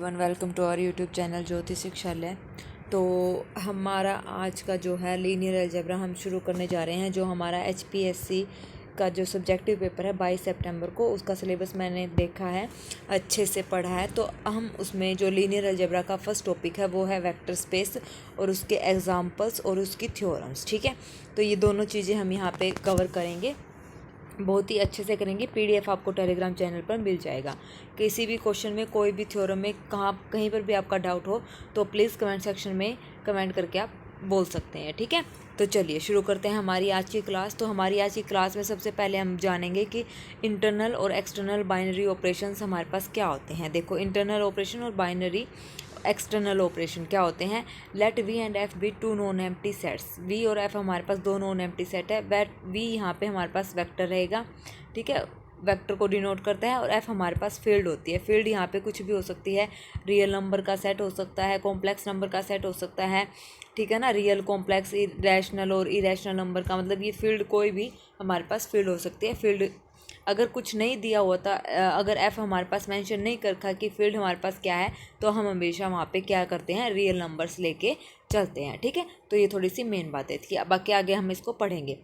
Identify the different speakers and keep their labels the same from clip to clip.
Speaker 1: Welcome to our YouTube channel Jyoti Shikshalaya. तो हमारा आज का जो है लीनियर अलजेब्रा हम शुरू करने जा रहे हैं। जो हमारा एचपीएससी का जो सब्जेक्टिव पेपर है 22 सितंबर को, उसका सिलेबस मैंने देखा है, अच्छे से पढ़ा है। तो हम उसमें जो लीनियर अलजेब्रा का फर्स्ट टॉपिक है वो है वेक्टर स्पेस और उसके एग्जांपल्स और उसकी थ्योरम्स। ठीक है, तो ये दोनों चीज़ें हम यहाँ पे कवर करेंगे, बहुत ही अच्छे से करेंगे। पीडीएफ आपको टेलीग्राम चैनल पर मिल जाएगा। किसी भी क्वेश्चन में, कोई भी थ्योरम में, कहीं पर भी आपका डाउट हो तो प्लीज़ कमेंट सेक्शन में कमेंट करके आप बोल सकते हैं। ठीक है, तो चलिए शुरू करते हैं हमारी आज की क्लास। तो हमारी आज की क्लास में सबसे पहले हम जानेंगे कि इंटरनल और एक्सटर्नल बाइनरी ऑपरेशंस हमारे पास क्या होते हैं। देखो, इंटरनल ऑपरेशन और बाइनरी एक्सटर्नल ऑपरेशन क्या होते हैं। Let V and F be two non empty sets. V और एफ हमारे पास दो नॉन एम्प्टी सेट है। वी यहाँ पे हमारे पास वेक्टर रहेगा, ठीक है, वेक्टर को डिनोट करता है। और एफ हमारे पास फील्ड होती है। फील्ड यहाँ पे कुछ भी हो सकती है, रियल नंबर का सेट हो सकता है, कॉम्प्लेक्स नंबर का सेट हो सकता है, ठीक है ना। रियल, कॉम्प्लेक्स, रैशनल और इरेशनल नंबर का मतलब ये फील्ड कोई भी हमारे पास फील्ड हो सकती है। फील्ड अगर कुछ नहीं दिया हुआ था, अगर एफ हमारे पास मेंशन नहीं कर रखा कि फील्ड हमारे पास क्या है, तो हम हमेशा वहाँ पे क्या करते हैं, रियल नंबर्स लेके चलते हैं। ठीक है, तो ये थोड़ी सी मेन बात है थी। अब बाकी आगे हम इसको पढ़ेंगे।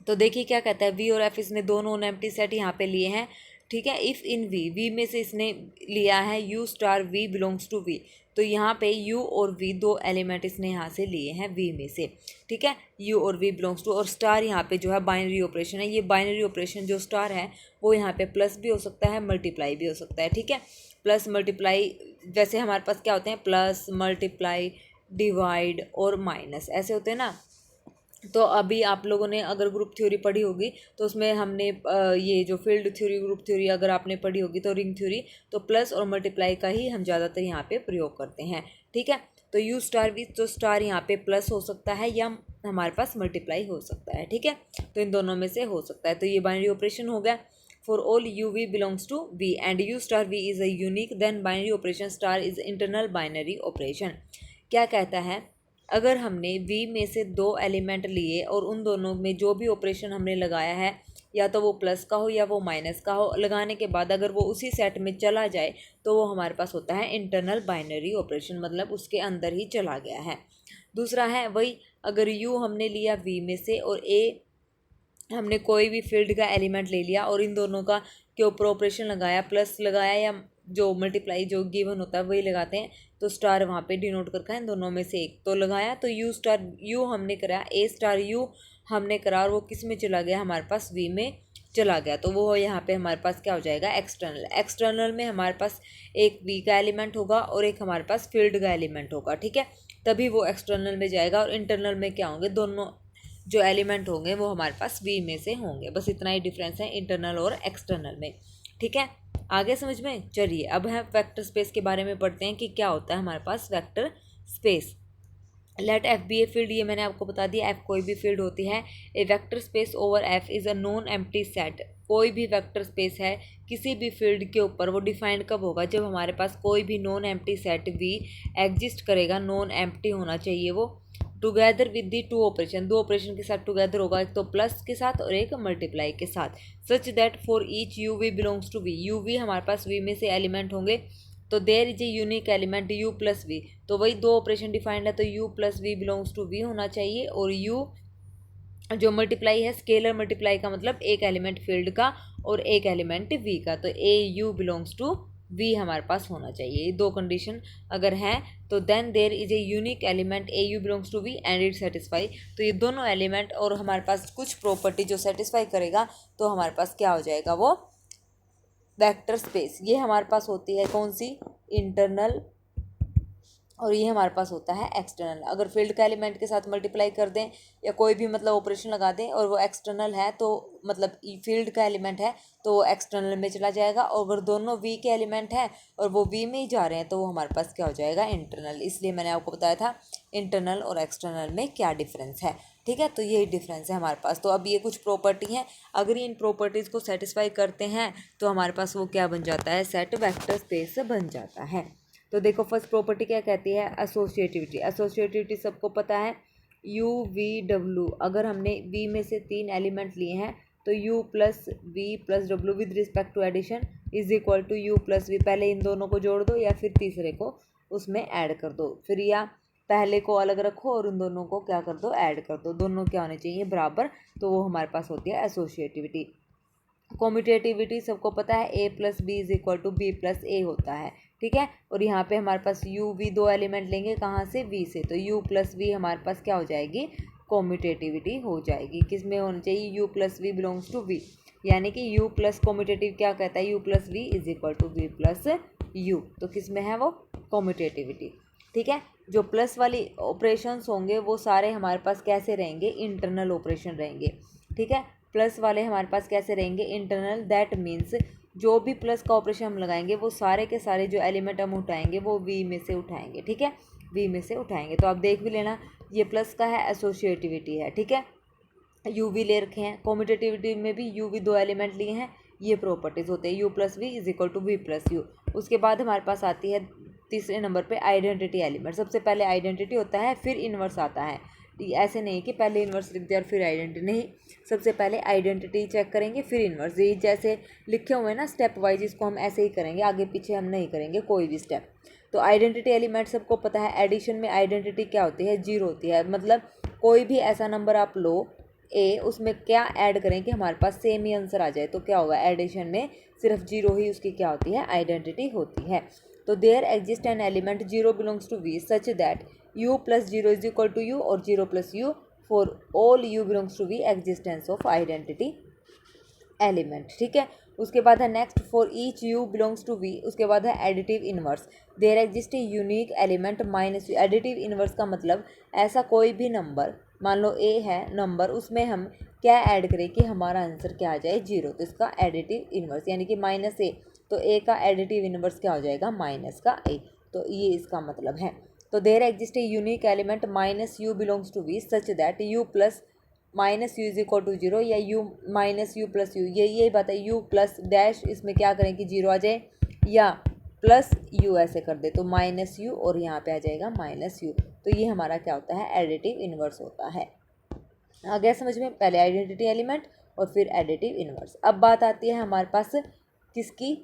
Speaker 1: तो देखिए क्या कहता है, वी और एफ इसने दोनों नॉन एम्प्टी सेट यहाँ पे लिए हैं। ठीक है, इफ़ इन वी में से इसने लिया है U star V belongs to V. तो यहाँ पे यू और वी दो एलिमेंट इसने यहाँ से लिए हैं वी में से। ठीक है, यू और वी बिलोंग्स टू, और स्टार यहाँ पे जो है बाइनरी ऑपरेशन है। ये बाइनरी ऑपरेशन जो स्टार है वो यहाँ पे प्लस भी हो सकता है, मल्टीप्लाई भी हो सकता है। ठीक है, प्लस मल्टीप्लाई, वैसे हमारे पास क्या होते हैं, प्लस, मल्टीप्लाई, डिवाइड और माइनस, ऐसे होते हैं ना। तो अभी आप लोगों ने अगर ग्रुप थ्योरी पढ़ी होगी तो उसमें हमने ये जो फील्ड थ्योरी, ग्रुप थ्योरी अगर आपने पढ़ी होगी, तो रिंग थ्योरी, तो प्लस और मल्टीप्लाई का ही हम ज़्यादातर यहाँ पे प्रयोग करते हैं। ठीक है, तो यू स्टार वी, तो स्टार यहाँ पे प्लस हो सकता है या हमारे पास मल्टीप्लाई हो सकता है। ठीक है, तो इन दोनों में से हो सकता है। तो ये बाइनरी ऑपरेशन हो गया। For all U V belongs to V and U star V is a unique, then binary operation star is internal binary operation. क्या कहता है, अगर हमने v में से दो एलिमेंट लिए और उन दोनों में जो भी ऑपरेशन हमने लगाया है, या तो वो प्लस का हो या वो माइनस का हो, लगाने के बाद अगर वो उसी सेट में चला जाए तो वो हमारे पास होता है इंटरनल बाइनरी ऑपरेशन, मतलब उसके अंदर ही चला गया है। दूसरा है वही, अगर u हमने लिया v में से और a हमने कोई भी फील्ड का एलिमेंट ले लिया और इन दोनों का के ऊपर ऑपरेशन लगाया, प्लस लगाया या जो मल्टीप्लाई जो गिवन होता है वही लगाते हैं, तो स्टार वहाँ पे डिनोट करके इन दोनों में से एक तो लगाया। तो यू स्टार यू हमने करा, ए स्टार यू हमने करा, और वो किस में चला गया, हमारे पास वी में चला गया। तो वो यहाँ पे हमारे पास क्या हो जाएगा, एक्सटर्नल। एक्सटर्नल में हमारे पास एक वी का एलिमेंट होगा और एक हमारे पास फील्ड का एलिमेंट होगा। ठीक है, तभी वो एक्सटर्नल में जाएगा। और इंटरनल में क्या होंगे, दोनों जो एलिमेंट होंगे वो हमारे पास वी में से होंगे। बस इतना ही डिफरेंस है इंटरनल और एक्सटर्नल में। ठीक है, आगे समझ में। चलिए अब हम वेक्टर स्पेस के बारे में पढ़ते हैं कि क्या होता है हमारे पास vector space. Let F be a field, ये मैंने आपको बता दिया, एफ कोई भी फील्ड होती है। A vector space over F is a non empty set. कोई भी वेक्टर स्पेस है किसी भी फील्ड के ऊपर, वो डिफाइंड कब होगा, जब हमारे पास कोई भी non empty set V exist करेगा। नॉन एम्प्टी होना चाहिए वो, together with the two operation, दो ऑपरेशन के साथ टुगेदर होगा, एक तो प्लस के साथ और एक मल्टीप्लाई के साथ। Such that for each U V belongs to V, U V हमारे पास वी में से एलिमेंट होंगे, तो there is a unique element U plus V. तो वही दो ऑपरेशन डिफाइंड है, तो U plus V belongs to V होना चाहिए। और यू जो मल्टीप्लाई है, स्केलर मल्टीप्लाई का मतलब एक एलिमेंट फील्ड का और एक एलिमेंट वी का, तो ए यू बिलोंग्स टू वी हमारे पास होना चाहिए। ये दो कंडीशन अगर हैं तो then there is a unique element A U belongs to V and it satisfy. तो ये दोनों एलिमेंट और हमारे पास कुछ प्रॉपर्टी जो सेटिस्फाई करेगा, तो हमारे पास क्या हो जाएगा, वो वेक्टर स्पेस। ये हमारे पास होती है कौन सी, इंटरनल, और ये हमारे पास होता है एक्सटर्नल। अगर फील्ड का एलिमेंट के साथ मल्टीप्लाई कर दें या कोई भी मतलब ऑपरेशन लगा दें और वो एक्सटर्नल है, तो मतलब फील्ड का एलिमेंट है तो वो एक्सटर्नल में चला जाएगा। और अगर दोनों वी के एलिमेंट हैं और वो वी में ही जा रहे हैं, तो वो हमारे पास क्या हो जाएगा, इंटरनल। इसलिए मैंने आपको बताया था इंटरनल और एक्सटर्नल में क्या डिफरेंस है। ठीक है, तो यही डिफरेंस है हमारे पास। तो अब ये कुछ प्रॉपर्टी हैं, अगर इन प्रॉपर्टीज़ को सेटिस्फाई करते हैं तो हमारे पास वो क्या बन जाता है, सेट वेक्टर स्पेस बन जाता है। तो देखो फर्स्ट प्रॉपर्टी क्या कहती है, एसोसिएटिविटी। एसोसिएटिविटी सबको पता है, यू वी डब्ल्यू। अगर हमने वी में से तीन एलिमेंट लिए हैं तो u plus we plus W with respect to addition is equal to u plus V. पहले इन दोनों को जोड़ दो या फिर तीसरे को उसमें ऐड कर दो, फिर या पहले को अलग रखो और उन दोनों को क्या कर दो, ऐड कर दो, दोनों क्या होने चाहिए, बराबर। तो वो हमारे पास होती है एसोसिएटिविटी। कॉम्यूटेटिविटी सबको पता है a plus b is equal to b plus a होता है, ठीक है। और यहाँ पे हमारे पास u v दो एलिमेंट लेंगे कहाँ से, v से, तो u प्लस वी हमारे पास क्या हो जाएगी, कॉम्यूटेटिविटी हो जाएगी। किस में होनी चाहिए, u plus V belongs to v, यानी कि u प्लस कॉम्यूटेटिव क्या कहता है, u plus we is equal to we plus u। तो किस में है वो, कॉम्यूटेटिविटी, ठीक है। जो प्लस वाली ऑपरेशंस होंगे वो सारे हमारे पास कैसे रहेंगे, इंटरनल ऑपरेशन रहेंगे, ठीक है। प्लस वाले हमारे पास कैसे रहेंगे, इंटरनल। दैट मीन्स जो भी प्लस का ऑपरेशन हम लगाएंगे वो सारे के सारे जो एलिमेंट हम उठाएंगे वो वी में से उठाएंगे, ठीक है, वी में से उठाएंगे। तो आप देख भी लेना, ये प्लस का है, एसोसिएटिविटी है, ठीक है। यू वी ले रखे हैं, कॉम्यूटेटिविटी में भी यू वी दो एलिमेंट लिए हैं, ये प्रॉपर्टीज़ होते हैं, U plus we is equal to we plus U. उसके बाद हमारे पास आती है तीसरे नंबर पे आइडेंटिटी एलिमेंट। सबसे पहले आइडेंटिटी होता है, फिर इन्वर्स आता है। ऐसे नहीं कि पहले इन्वर्स लिख दिया और फिर आइडेंटिटी, नहीं, सबसे पहले आइडेंटिटी चेक करेंगे फिर इन्वर्स। ये जैसे लिखे हुए हैं ना स्टेप वाइज, इसको हम ऐसे ही करेंगे, आगे पीछे हम नहीं करेंगे कोई भी स्टेप। तो आइडेंटिटी एलिमेंट सबको पता है, एडिशन में आइडेंटिटी क्या होती है, जीरो होती है। मतलब कोई भी ऐसा नंबर आप लो ए, उसमें क्या ऐड करें कि हमारे पास सेम ही आंसर आ जाए, तो क्या होगा, एडिशन में सिर्फ जीरो ही उसकी क्या होती है, आइडेंटिटी होती है। तो there exist an element zero belongs to V such that u plus zero is equal to u और zero plus u for all u belongs to V existence of identity element, ठीक है। उसके बाद है next, for each u belongs to v, उसके बाद है additive inverse. There exist a unique element minus u. Additive inverse का मतलब ऐसा कोई भी नंबर, मान लो a है नंबर, उसमें हम क्या ऐड करें कि हमारा आंसर क्या आ जाए, जीरो, तो इसका एडिटिव इनवर्स यानी कि माइनस ए, तो a का एडिटिव इनवर्स क्या हो जाएगा, माइनस का a, तो ये इसका मतलब है। तो there exist a unique element minus u belongs to V such that u plus minus u is equal to zero, या u minus u plus u, यही बात है, यू प्लस डैश, इसमें क्या करें कि जीरो आ जाए, या प्लस यू ऐसे कर दे तो माइनस यू और यहाँ पे आ जाएगा माइनस यू। तो ये हमारा क्या होता है, एडिटिव इनवर्स होता है। आ गया समझ में, पहले आइडेंटिटी एलिमेंट और फिर एडिटिव इनवर्स। अब बात आती है हमारे पास किसकी,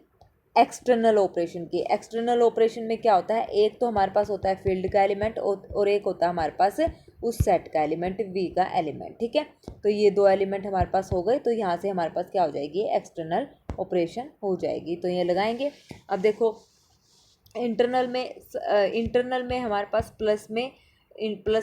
Speaker 1: एक्सटर्नल ऑपरेशन की। एक्सटर्नल ऑपरेशन में क्या होता है, एक तो हमारे पास होता है फील्ड का एलिमेंट और एक होता है हमारे पास उस सेट का एलिमेंट, वी का एलिमेंट, ठीक है। तो ये दो एलिमेंट हमारे पास हो गए, तो यहाँ से हमारे पास क्या हो जाएगी, एक्सटर्नल ऑपरेशन हो जाएगी। तो ये लगाएंगे। अब देखो इंटरनल में हमारे पास प्लस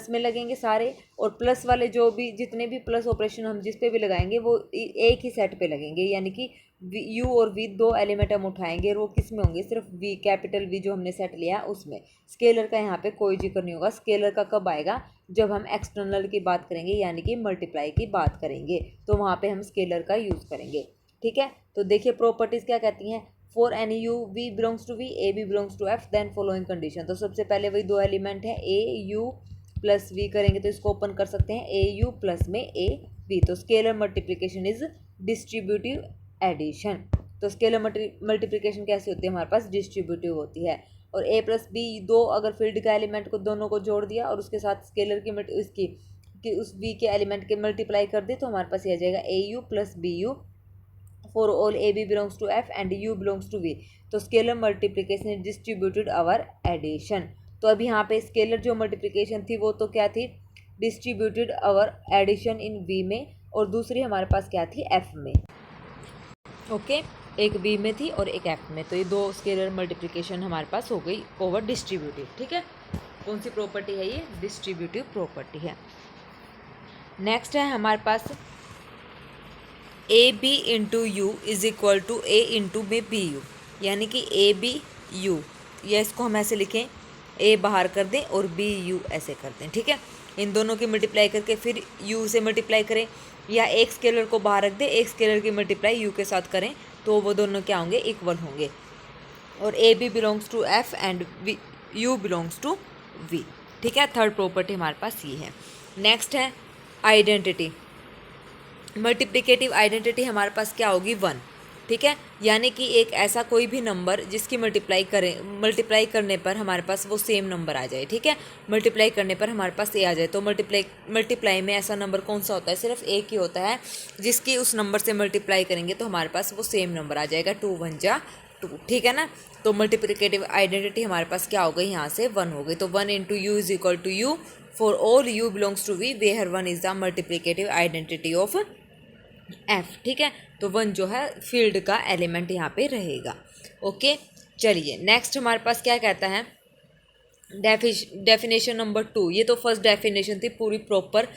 Speaker 1: में लगेंगे सारे, और प्लस वाले जो भी जितने भी प्लस ऑपरेशन हम जिस पे भी लगाएंगे वो एक ही सेट पे लगेंगे, यानी कि यू और वी दो एलिमेंट हम उठाएंगे और वो किस में होंगे, सिर्फ वी, कैपिटल वी जो हमने सेट लिया है उसमें। स्केलर का यहाँ पे कोई जिक्र नहीं होगा। स्केलर का कब आएगा, जब हम एक्सटर्नल की बात करेंगे, यानी कि मल्टीप्लाई की बात करेंगे, तो वहाँ पे हम स्केलर का यूज़ करेंगे, ठीक है। तो देखिए प्रॉपर्टीज़ क्या कहती हैं, for any U V belongs to V, A B belongs to F, then following condition. तो सबसे पहले वही दो एलिमेंट है, ए यू प्लस वी करेंगे तो इसको ओपन कर सकते हैं, ए यू प्लस में ए बी। तो scalar multiplication is distributive addition. तो स्केलर मल्टीप्लिकेशन कैसी होती है, हमारे पास डिस्ट्रीब्यूटिव होती है। और a प्लस बी दो अगर फील्ड का एलिमेंट को दोनों को जोड़ दिया और उसके साथ स्केलर की उस v के एलिमेंट के मल्टीप्लाई कर दी, तो हमारे पास ये आ जाएगा a you plus b u for all a B belongs to F and you belongs to V. तो scalar multiplication is distributed our addition. तो अभी यहाँ पे स्केलर जो मल्टीप्लिकेशन थी वो तो क्या थी, distributed our addition in V में, और दूसरी हमारे पास क्या थी, एफ में, ओके। एक वी में थी और एक एफ में, तो ये दो स्केलर मल्टीप्लिकेशन हमारे पास हो गई ओवर डिस्ट्रीब्यूटिव, ठीक है। कौन सी प्रॉपर्टी है ये, डिस्ट्रीब्यूटिव प्रॉपर्टी है। नेक्स्ट है हमारे पास a b into u is equal to a into में बी यू, यानी कि ए बी यू, या इसको हम ऐसे लिखें, ए बाहर कर दें और बी यू ऐसे कर दें, ठीक है। इन दोनों की मल्टीप्लाई करके फिर यू से मल्टीप्लाई करें, या एक स्केलर को बाहर रख दें, एक स्केलर की मल्टीप्लाई यू के साथ करें, तो वो दोनों क्या होंगे, इक्वल होंगे। और A B belongs to F and you belongs to V, ठीक है। थर्ड प्रॉपर्टी हमारे पास ये है। नेक्स्ट है आइडेंटिटी। मल्टीप्लिकेटिव आइडेंटिटी हमारे पास क्या होगी, 1, ठीक है, यानी कि एक ऐसा कोई भी नंबर जिसकी मल्टीप्लाई करने पर हमारे पास वो सेम नंबर आ जाए। ठीक है, मल्टीप्लाई करने पर हमारे पास ए आ जाए। तो मल्टीप्लाई में ऐसा नंबर कौन सा होता है, सिर्फ एक ही होता है, जिसकी उस नंबर से मल्टीप्लाई करेंगे तो हमारे पास वो सेम नंबर आ जाएगा, 2 1 जा 2। ठीक है ना, तो मल्टीप्लिकेटिव आइडेंटिटी हमारे पास क्या हो गई, यहाँ से 1 हो गई। तो 1 × u is equal to U for all u belongs to v, where 1 is the multiplicative identity of f। ठीक है, तो 1 जो है फील्ड का एलिमेंट यहाँ पे रहेगा। ओके, चलिए नेक्स्ट हमारे पास क्या कहता है, डेफिनेशन नंबर 2। ये तो फर्स्ट डेफिनेशन थी पूरी प्रॉपर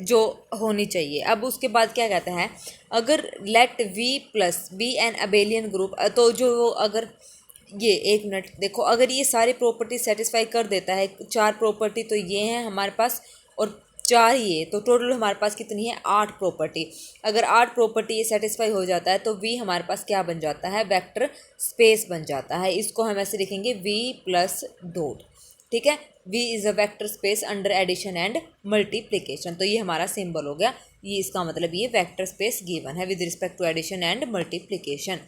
Speaker 1: जो होनी चाहिए। अब उसके बाद क्या कहता है, अगर let v plus B an abelian group, तो जो अगर ये एक मिनट देखो, अगर ये सारी प्रॉपर्टी सेटिस्फाई कर देता है, 4 प्रॉपर्टी तो ये हैं हमारे पास और 4 ये, तो टोटल हमारे पास कितनी है, 8 प्रॉपर्टी। अगर 8 प्रॉपर्टी ये सेटिस्फाई हो जाता है तो v हमारे पास क्या बन जाता है, वेक्टर स्पेस बन जाता है। इसको हम ऐसे लिखेंगे v प्लस डॉट। ठीक है, v is a vector space under addition and multiplication. तो ये हमारा सिंबल हो गया, ये इसका मतलब ये वेक्टर स्पेस गिवन है with respect to addition and multiplication.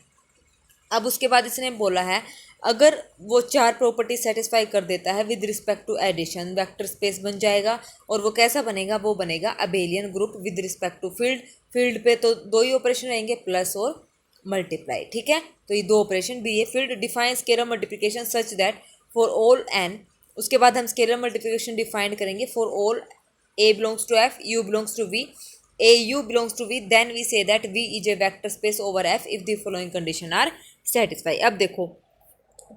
Speaker 1: अब उसके बाद इसने बोला है, अगर वो 4 प्रॉपर्टी सेटिस्फाई कर देता है with respect to addition, vector space बन जाएगा। और वो कैसा बनेगा, वो बनेगा abelian group with respect to field. Field पे तो 2 ही ऑपरेशन रहेंगे, प्लस और मल्टीप्लाई। ठीक है, तो ये 2 ऑपरेशन भी है। Field define scalar multiplication such that for all n, उसके बाद हम स्केलर मल्टीप्लिकेशन डिफाइन करेंगे for all a belongs to f, u belongs to v, a u belongs to v, then we say that v is a vector space over f if the following condition are satisfied। अब देखो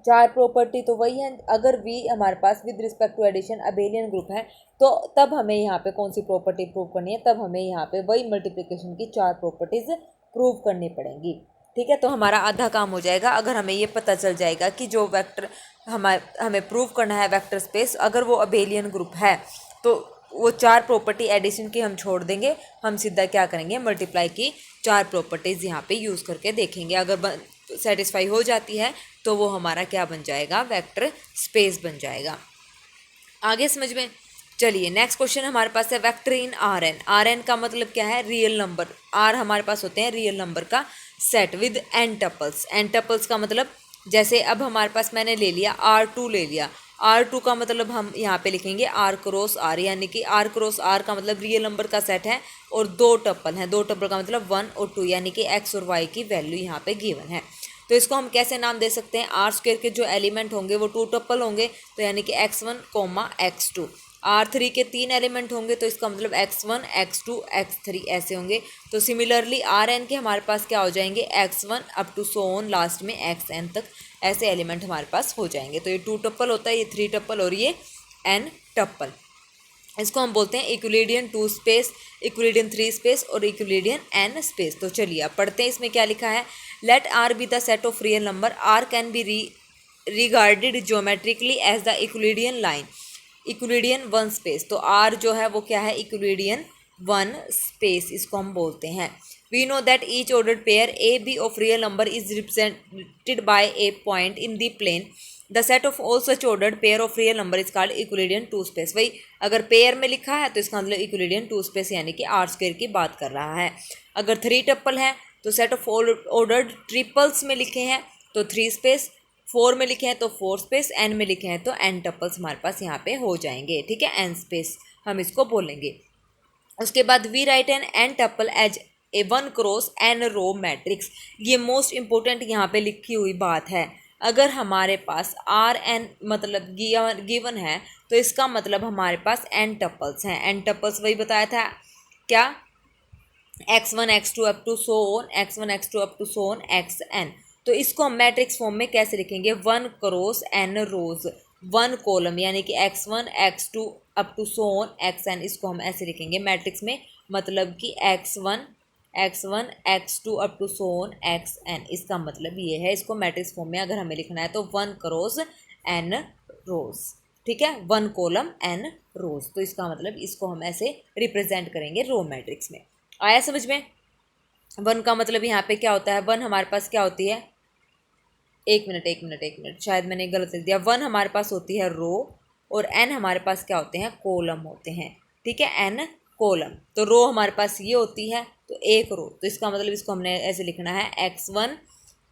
Speaker 1: 4 property तो वही है, अगर v हमारे पास with respect to addition abelian group है तो तब हमें यहाँ पे कौन सी प्रॉपर्टी प्रूव करनी है, तब हमें यहाँ पे वही मल्टीप्लिकेशन की 4 प्रॉपर्टीज प्रूव करनी पड़ेंगी। ठीक है, तो हमारा आधा काम हो जाएगा अगर हमें ये पता चल जाएगा कि जो वेक्टर हमें प्रूव करना है वेक्टर स्पेस, अगर वो अबेलियन ग्रुप है तो वो 4 प्रॉपर्टी एडिशन की हम छोड़ देंगे, हम सीधा क्या करेंगे, मल्टीप्लाई की 4 प्रॉपर्टीज़ यहाँ पे यूज़ करके देखेंगे। अगर सेटिस्फाई हो जाती है तो वो हमारा क्या बन जाएगा, वेक्टर स्पेस बन जाएगा। आगे समझ में, चलिए नेक्स्ट क्वेश्चन हमारे पास है vector in R n. R n का मतलब क्या है, रियल नंबर। आर हमारे पास होते हैं रियल नंबर का set with n tuples. N tuples का मतलब, जैसे अब हमारे पास मैंने ले लिया R2 ले लिया, R2 का मतलब हम यहाँ पे लिखेंगे R क्रॉस R, यानी कि R क्रॉस R का मतलब रियल नंबर का सेट है और 2 टप्पल हैं। 2 टप्पल का मतलब 1 और 2, यानी कि x और y की वैल्यू यहाँ पे गिवन है। तो इसको हम कैसे नाम दे सकते हैं, R² के जो एलिमेंट होंगे वो 2 टप्पल होंगे, तो यानी कि x1, x2। R3 के 3 एलिमेंट होंगे तो इसका मतलब x1, x2, x3 ऐसे होंगे। तो सिमिलरली Rn के हमारे पास क्या हो जाएंगे, x1 up to so on last में xn तक ऐसे एलिमेंट हमारे पास हो जाएंगे। तो ये 2 टप्पल होता है, ये 3 टप्पल और ये n टप्पल। इसको हम बोलते हैं इक्विलिडियन 2 स्पेस, इक्विलिडियन 3 स्पेस और इक्विलिडियन n स्पेस। तो चलिए अब पढ़ते हैं इसमें क्या लिखा है। Let R be the set of real number, R can be regarded geometrically as the Euclidean line, Euclidean 1 space. तो R जो है वो क्या है, इक्विलिडियन 1 स्पेस इसको हम बोलते हैं। We know that each ordered pair a b of real number is represented by a point in the plane, the set of all such ordered pair of real number is called Euclidean 2 space. वही अगर pair में लिखा है तो इसका मतलब इक्विलिडियन 2 space, यानी कि R² की बात कर रहा है। अगर 3 टप्पल है तो सेट ऑफ ऑर्डर्ड ट्रिपल्स में लिखे हैं तो 3 स्पेस, 4 में लिखे हैं तो 4 स्पेस, n में लिखे हैं तो n टप्पल्स हमारे पास यहाँ पे हो जाएंगे। ठीक है, n स्पेस हम इसको बोलेंगे। उसके बाद we write n n tuple as a 1 cross n row matrix. ये मोस्ट इंपॉर्टेंट यहाँ पे लिखी हुई बात है। अगर हमारे पास Rn मतलब गिवन है तो इसका मतलब हमारे पास n टप्पल्स हैं। n टप्पल्स वही बताया था क्या, x1 x2 up to so on, x1 x2 up to so on xn। तो इसको हम मैट्रिक्स फॉर्म में कैसे लिखेंगे, 1 क्रॉस n रोज 1 कॉलम, यानी कि x1 x2 up to so on xn। इसको हम ऐसे लिखेंगे मैट्रिक्स में, मतलब कि x1 x2 up to so on xn। इसका मतलब ये है, इसको मैट्रिक्स फॉर्म में अगर हमें लिखना है तो 1 क्रॉस n रोज। ठीक है, 1 कॉलम n रोज। तो इसका मतलब इसको हम ऐसे रिप्रेजेंट करेंगे रो मैट्रिक्स में। आया समझ में। 1 का मतलब यहाँ पे क्या होता है, 1 हमारे पास क्या होती है, एक मिनट शायद मैंने गलत लिख दिया। 1 हमारे पास होती है रो और n हमारे पास क्या होते हैं, कॉलम होते हैं। ठीक है, n कॉलम। तो रो हमारे पास ये होती है तो 1 रो, तो इसका मतलब इसको हमने ऐसे लिखना है x1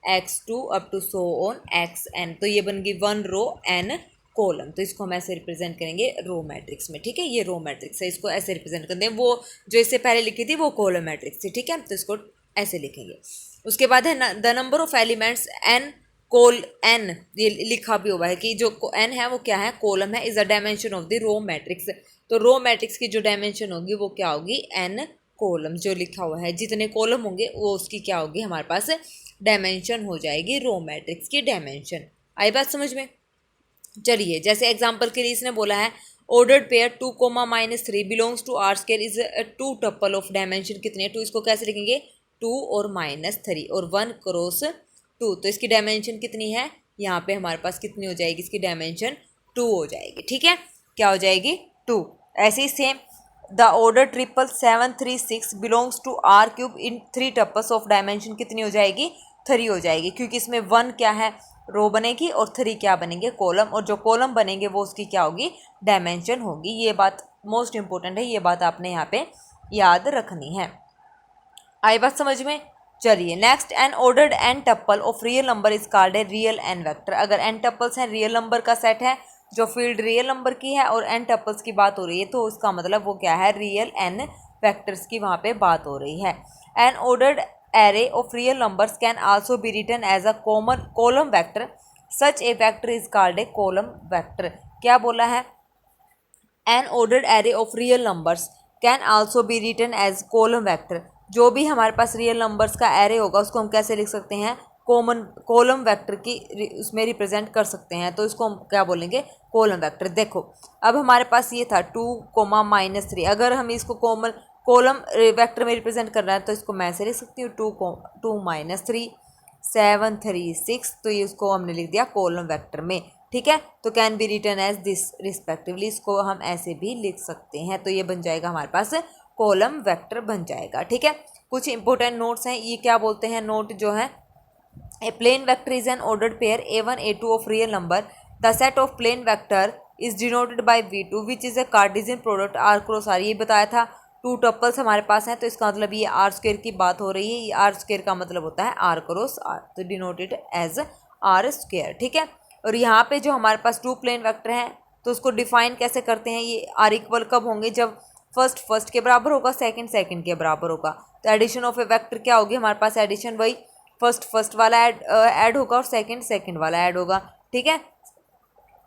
Speaker 1: x2 up to so on xn। तो ये बन गई 1 रो n कॉलम। तो इसको हम ऐसे रिप्रेजेंट करेंगे रो मैट्रिक्स में, ठीक है। ये रो मैट्रिक्स है, इसको ऐसे रिप्रेजेंट करते हैं। वो जो इससे पहले लिखी थी वो कॉलम मैट्रिक्स थी, ठीक है। तो इसको ऐसे लिखेंगे। उसके बाद है the number of elements n call n, ये लिखा भी हुआ है कि जो n है वो क्या है, कॉलम है, is a dimension of the row matrix. तो रो मैट्रिक्स की जो डायमेंशन होगी वो क्या होगी, n कॉलम। जो लिखा हुआ है जितने कॉलम होंगे वो उसकी क्या होगी हमारे पास डायमेंशन हो जाएगी, रो मैट्रिक्स की डायमेंशन। आई बात समझ में। चलिए जैसे एग्जांपल के लिए इसने बोला है ordered pair 2 comma -3 belongs to R square is two tuple of dimension कितनी है, 2, इसको कैसे लिखेंगे 2 और -3 और 1 क्रॉस 2। तो इसकी डायमेंशन कितनी है, यहाँ पे हमारे पास कितनी हो जाएगी, इसकी डायमेंशन 2 हो जाएगी, ठीक है। क्या हो जाएगी 2। ऐसे ही same the order 77736 belongs to R cube in 3 tuples of dimension कितनी हो जाएगी 3 हो जाएगी, क्योंकि इसमें 1 क्या है रो बनेगी और 3 क्या बनेंगे कॉलम, और जो कॉलम बनेंगे वो उसकी क्या होगी डायमेंशन होगी। ये बात मोस्ट इंपॉर्टेंट है, ये बात आपने यहाँ पे याद रखनी है। आई बात समझ में। चलिए next, n ordered n tuple of real number is called a real n vector. अगर एन टप्पल्स हैं, रियल नंबर का सेट है जो फील्ड रियल नंबर की है और एन टप्पल्स की बात हो रही है, तो उसका मतलब वो क्या है, रियल एन वेक्टर्स की वहाँ पे बात हो रही है। N ordered array of real numbers can also be written as a common column vector. Such a vector is called a column vector. क्या बोला है, an ordered array of real numbers can also be written as column vector। जो भी हमारे पास real numbers का array होगा उसको हम कैसे लिख सकते हैं, कॉलम वेक्टर की उसमें रिप्रेजेंट कर सकते हैं। तो इसको हम क्या बोलेंगे, कॉलम वेक्टर। देखो अब हमारे पास ये था 2 कोमा -3, अगर हम इसको कॉलम वेक्टर में रिप्रेजेंट करना है तो इसको मैं ऐसे लिख सकती हूँ 2 -3 7 3 6। तो ये उसको हमने लिख दिया कॉलम वेक्टर में, ठीक है। तो can be written as this respectively, इसको हम ऐसे भी लिख सकते हैं। तो ये बन जाएगा हमारे पास कॉलम वेक्टर बन जाएगा, ठीक है। कुछ इंपॉर्टेंट नोट्स हैं, ये क्या बोलते हैं नोट जो है, a plane vector is an ordered pair a1 a2 of real number. The set of plane vector is denoted by v2 which is a Cartesian product r cross r। ये बताया था 2 टप्पल्स हमारे पास हैं, तो इसका मतलब ये आर स्क्वायर की बात हो रही है। ये आर स्क्वायर का मतलब होता है आर क्रॉस आर, तो डिनोटेड एज आर स्क्वायर, ठीक है। और यहाँ पे जो हमारे पास 2 प्लेन वेक्टर हैं तो उसको डिफाइन कैसे करते हैं, ये आर इक्वल कब होंगे, जब फर्स्ट के बराबर होगा, सेकंड के बराबर होगा। तो एडिशन ऑफ ए वेक्टर क्या होगी हमारे पास, एडिशन वही फर्स्ट वाला ऐड होगा और सेकंड वाला ऐड होगा, ठीक है।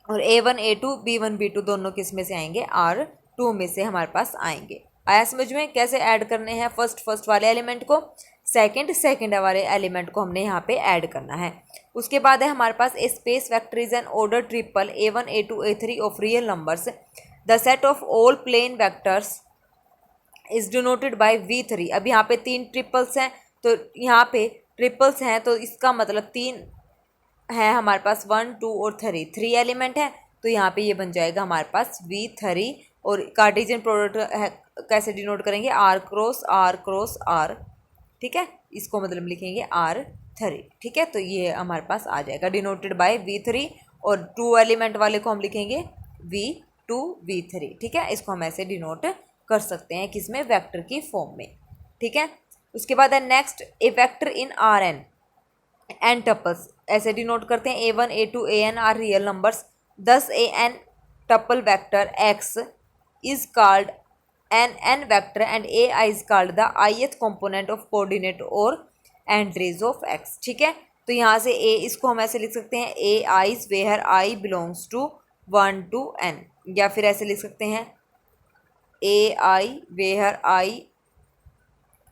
Speaker 1: और a1 a2 b1 b2 दोनों किस में से आएंगे, R2 में से हमारे पास आएंगे। आया समझ में कैसे ऐड करने हैं, फर्स्ट वाले एलिमेंट को सेकंड वाले एलिमेंट को हमने यहाँ पे ऐड करना है। उसके बाद है हमारे पास a space vector is an order triple a1 a2 a3 of real numbers. The set of all plane vectors is denoted by v3। अब यहाँ पे 3 ट्रिपल्स हैं, तो यहाँ पे ट्रिपल्स हैं तो इसका मतलब 3 है हमारे पास, 1 2 और 3 एलिमेंट है। तो यहाँ पे ये बन जाएगा हमारे पास v3। और कार्टेशियन प्रोडक्ट है कैसे डिनोट करेंगे, r क्रॉस r, ठीक है। इसको मतलब लिखेंगे r3, ठीक है। तो ये हमारे पास आ जाएगा डिनोटेड बाय v3, और 2 एलिमेंट वाले को हम लिखेंगे v2 v3, ठीक है। इसको हम ऐसे डिनोट कर सकते हैं किसमें, वेक्टर की फॉर्म में, ठीक है। उसके बाद है next, a vector in R n tuples ऐसे डिनोट करते हैं, a1 a2 an are real numbers. thus a n tuple vector x is called an n vector and ai is called the ith component of coordinate or entries of x, ठीक है। तो यहाँ से a इसको हम ऐसे लिख सकते हैं a i's where i belongs to 1 to n, या फिर ऐसे लिख सकते हैं a i where i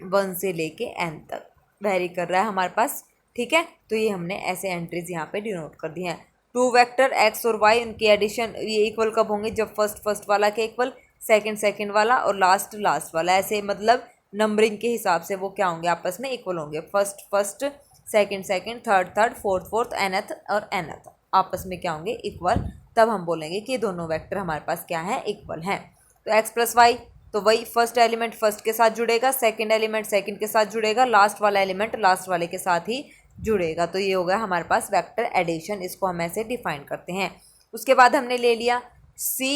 Speaker 1: 1 से लेके n तक वेरी कर रहा है हमारे पास, ठीक है। तो ये हमने ऐसे एंट्रीज यहाँ पे डिनोट कर दी हैं। 2 वेक्टर x और y उनकी एडिशन ये इक्वल कब होंगे, जब फर्स्ट वाला के इक्वल, सेकंड वाला और लास्ट वाला, ऐसे मतलब नंबरिंग के हिसाब से वो क्या होंगे, आपस में इक्वल होंगे। First second third fourth nth और nth आपस में क्या होंगे, इक्वल। तब हम बोलेंगे कि दोनों वेक्टर हमारे पास क्या है, इक्वल हैं। तो x प्लस वाई, तो वही फर्स्ट एलिमेंट फर्स्ट के साथ जुड़ेगा, सेकंड एलिमेंट सेकंड के साथ जुड़ेगा, लास्ट वाला एलिमेंट लास्ट वाले के साथ ही जुड़ेगा। तो ये होगा हमारे पास वेक्टर एडिशन, इसको हम ऐसे डिफाइन करते हैं। उसके बाद हमने ले लिया c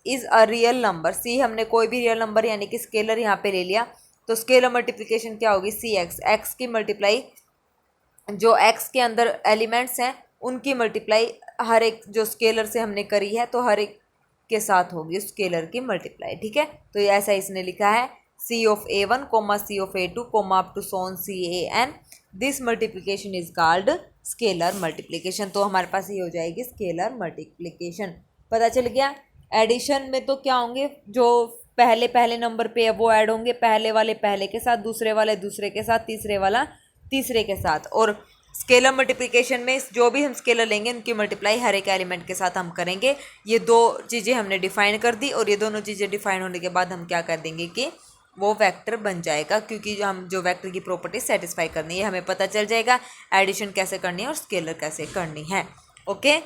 Speaker 1: is a real number. c हमने कोई भी रियल नंबर यानी कि स्केलर यहाँ पे ले लिया, तो स्केलर मल्टीप्लिकेशन क्या होगी, सी एक्स, एक्स की मल्टीप्लाई जो एक्स के अंदर एलिमेंट्स हैं उनकी मल्टीप्लाई हर एक जो स्केलर से हमने करी है तो हर एक के साथ होगी स्केलर की मल्टीप्लाई। ठीक है, तो ये ऐसा इसने लिखा है c of A1 comma c of A2 comma up to so on CAN, this multiplication is called scalar multiplication. तो हमारे पास ये हो जाएगी स्केलर मल्टीप्लिकेशन। पता चल गया। एडिशन में तो क्या होंगे, जो पहले पहले नंबर पे है वो ऐड होंगे, पहले वाले पहले के साथ, दूसरे वाले दूसरे के साथ, तीसरे वाला तीसरे के साथ। और स्केलर मल्टीप्लिकेशन में जो भी हम स्केलर लेंगे उनकी मल्टीप्लाई हर एक एलिमेंट के साथ हम करेंगे। ये दो चीज़ें हमने डिफाइन कर दी और ये दोनों चीज़ें डिफाइन होने के बाद हम क्या कर देंगे कि वो वेक्टर बन जाएगा, क्योंकि हम जो वेक्टर की प्रॉपर्टी सेटिस्फाई करनी है हमें पता चल जाएगा एडिशन कैसे करनी है और स्केलर कैसे करनी है। ओके,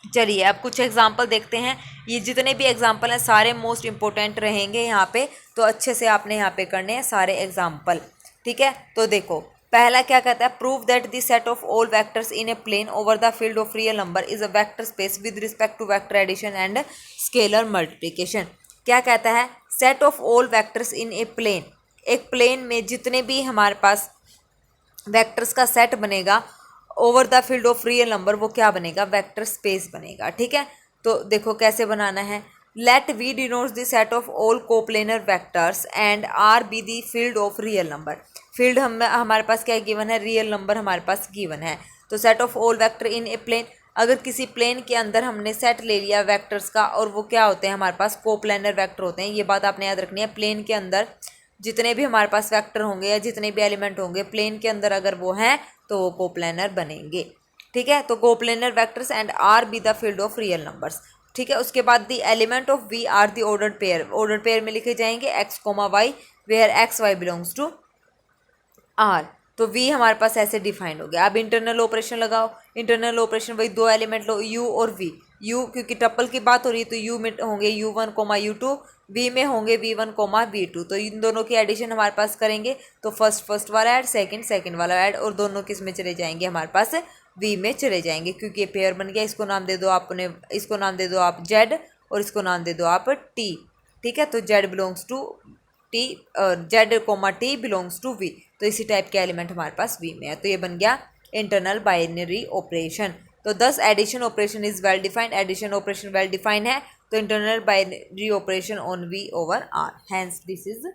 Speaker 1: चलिए अब कुछ एग्जाम्पल देखते हैं। ये जितने भी एग्जाम्पल हैं सारे मोस्ट इंपॉर्टेंट रहेंगे यहाँ पे, तो अच्छे से आपने यहाँ पे करने हैं सारे एग्जाम्पल। ठीक है, तो देखो पहला क्या कहता है, prove that the set of all vectors in a plane over the field of real number is a vector space with respect to vector addition and scalar multiplication. क्या कहता है, set of all vectors in a plane, एक plane में जितने भी हमारे पास vectors का सेट बनेगा over the field of real number वो क्या बनेगा, वेक्टर स्पेस बनेगा। ठीक है, तो देखो कैसे बनाना है। Let V denotes the set of all coplanar vectors and R be the field of real number. Field हमारे पास क्या गिवन है, रियल नंबर हमारे पास गिवन है। तो set of all vector in a plane, अगर किसी प्लेन के अंदर हमने सेट ले लिया वेक्टर्स का और वो क्या होते हैं हमारे पास कोप्लेनर वेक्टर होते हैं, ये बात आपने याद रखनी है। प्लेन के अंदर जितने भी हमारे पास वेक्टर होंगे या जितने भी एलिमेंट होंगे प्लेन के अंदर अगर वो हैं तो वो कोप्लेनर बनेंगे। ठीक है, तो coplanar vectors and R be the field of real numbers. ठीक है, उसके बाद the element of V are the ordered pair, ordered pair में लिखे जाएंगे x comma y where x y belongs to R. तो वी हमारे पास ऐसे डिफाइंड हो गया। अब इंटरनल ऑपरेशन लगाओ। इंटरनल ऑपरेशन वही दो एलिमेंट लो, यू और वी। यू क्योंकि टप्पल की बात हो रही है तो यू में होंगे U1 कोमा U2, वी में होंगे V1 कोमा V2। तो इन दोनों की एडिशन हमारे पास करेंगे तो फर्स्ट वाला ऐड, सेकंड वाला ऐड, और दोनों किस में चले जाएंगे हमारे पास वी में चले जाएंगे, क्योंकि ये पेयर बन गया। इसको नाम दे दो आपने, इसको नाम दे दो आप Z और इसको नाम दे दो आप T। ठीक है, तो Z belongs to T, Z comma T belongs to V। तो इसी टाइप के एलिमेंट हमारे पास V में है। तो ये बन गया इंटरनल बाइनरी ऑपरेशन। तो 10 addition operation is well defined, addition operation well defined है। तो internal binary operation on V over R, hence this is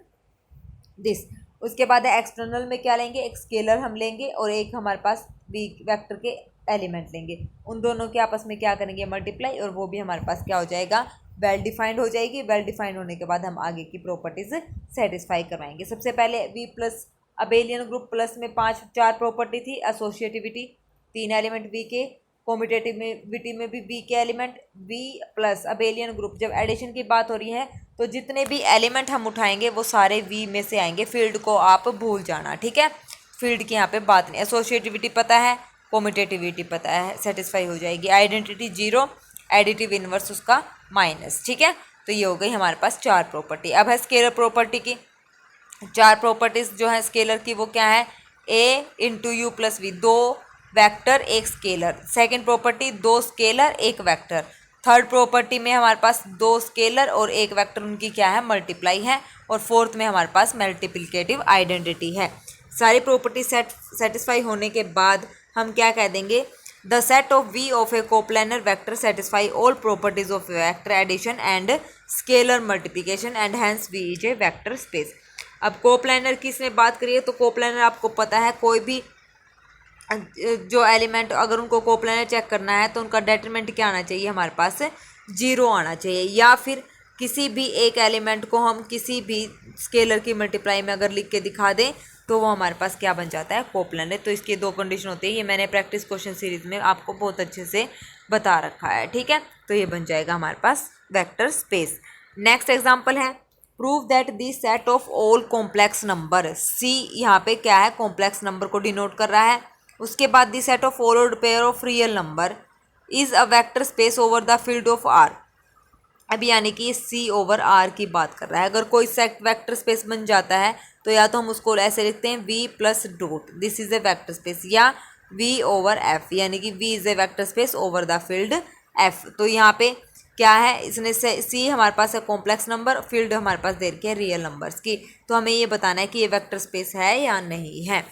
Speaker 1: this. उसके बाद है एक्सटर्नल में क्या लेंगे, एक स्केलर हम लेंगे और एक हमारे पास V वेक्टर के एलिमेंट लेंगे। उन दोनों के आपस में क्या करेंगे, मल्टीप्लाई, और वो भी हमारे पास क्या हो जाएगा, वेल डिफाइंड हो जाएगी। वेल डिफाइंड होने के बाद हम आगे की प्रॉपर्टीज सेटिस्फाई करवाएंगे। सबसे पहले V plus abelian group plus में 4 प्रॉपर्टी थी। एसोसिएटिविटी 3 एलिमेंट V के, कॉम्यूटेटिविटी में भी V के element. V plus abelian group, जब एडिशन की बात हो रही है तो जितने भी एलिमेंट हम उठाएंगे वो सारे V में से आएंगे। फील्ड को आप भूल जाना। ठीक है, फील्ड की यहाँ पे बात नहीं। एसोसिएटिविटी पता है, कॉम्यूटेटिविटी पता है, सेटिस्फाई हो जाएगी। आइडेंटिटी 0, एडिटिव इनवर्स उसका -। ठीक है, तो ये हो गई हमारे पास 4 प्रॉपर्टी। अब है स्केलर प्रॉपर्टी की 4 प्रॉपर्टीज जो है स्केलर की, वो क्या है, A into u plus v, 2 vector 1 scalar. Second property 2 scalar 1 vector. Third property में हमारे पास 2 स्केलर और 1 वेक्टर, उनकी क्या है, मल्टीप्लाई है। और फोर्थ में हमारे पास मल्टीप्लिकेटिव आइडेंटिटी है। सारी प्रॉपर्टी सेटिस्फाई होने के बाद हम क्या कह देंगे, the set of V of a coplanar vector satisfy all properties of vector addition and scalar multiplication and hence V is a vector space. अब कोप्लेनर की इसमें बात करिए तो कोप्लेनर आपको पता है, कोई भी जो एलिमेंट अगर उनको कोप्लेनर चेक करना है तो उनका डेटरमिनेंट क्या आना चाहिए, हमारे पास 0 आना चाहिए। या फिर किसी भी एक एलिमेंट को हम किसी भी स्केलर की मल्टीप्लाई में अगर लिख के दिखा दें तो वो हमारे पास क्या बन जाता है, कोप्लेनर। तो इसकी 2 कंडीशन होती है। ये मैंने प्रैक्टिस क्वेश्चन सीरीज में आपको बहुत अच्छे से बता रखा है। ठीक है, तो ये बन जाएगा हमारे पास वेक्टर स्पेस। नेक्स्ट एग्जाम्पल है, prove that the set of all complex number. C यहाँ पे क्या है, कॉम्प्लेक्स नंबर को डिनोट कर रहा है। उसके बाद the set of all pair of real number is a vector space over the field of R। अब यानी कि C ओवर R की बात कर रहा है। अगर कोई सेट वेक्टर स्पेस बन जाता है तो या तो हम उसको ऐसे लिखते हैं V plus dot, this is a vector space, या V ओवर F, यानी कि V is a vector space over the field F। तो यहाँ पे क्या है, इसने से C हमारे पास है कॉम्प्लेक्स नंबर, फील्ड हमारे पास दे रखी है रियल नंबर्स की। तो हमें ये बताना है कि ये वेक्टर स्पेस है या नहीं है।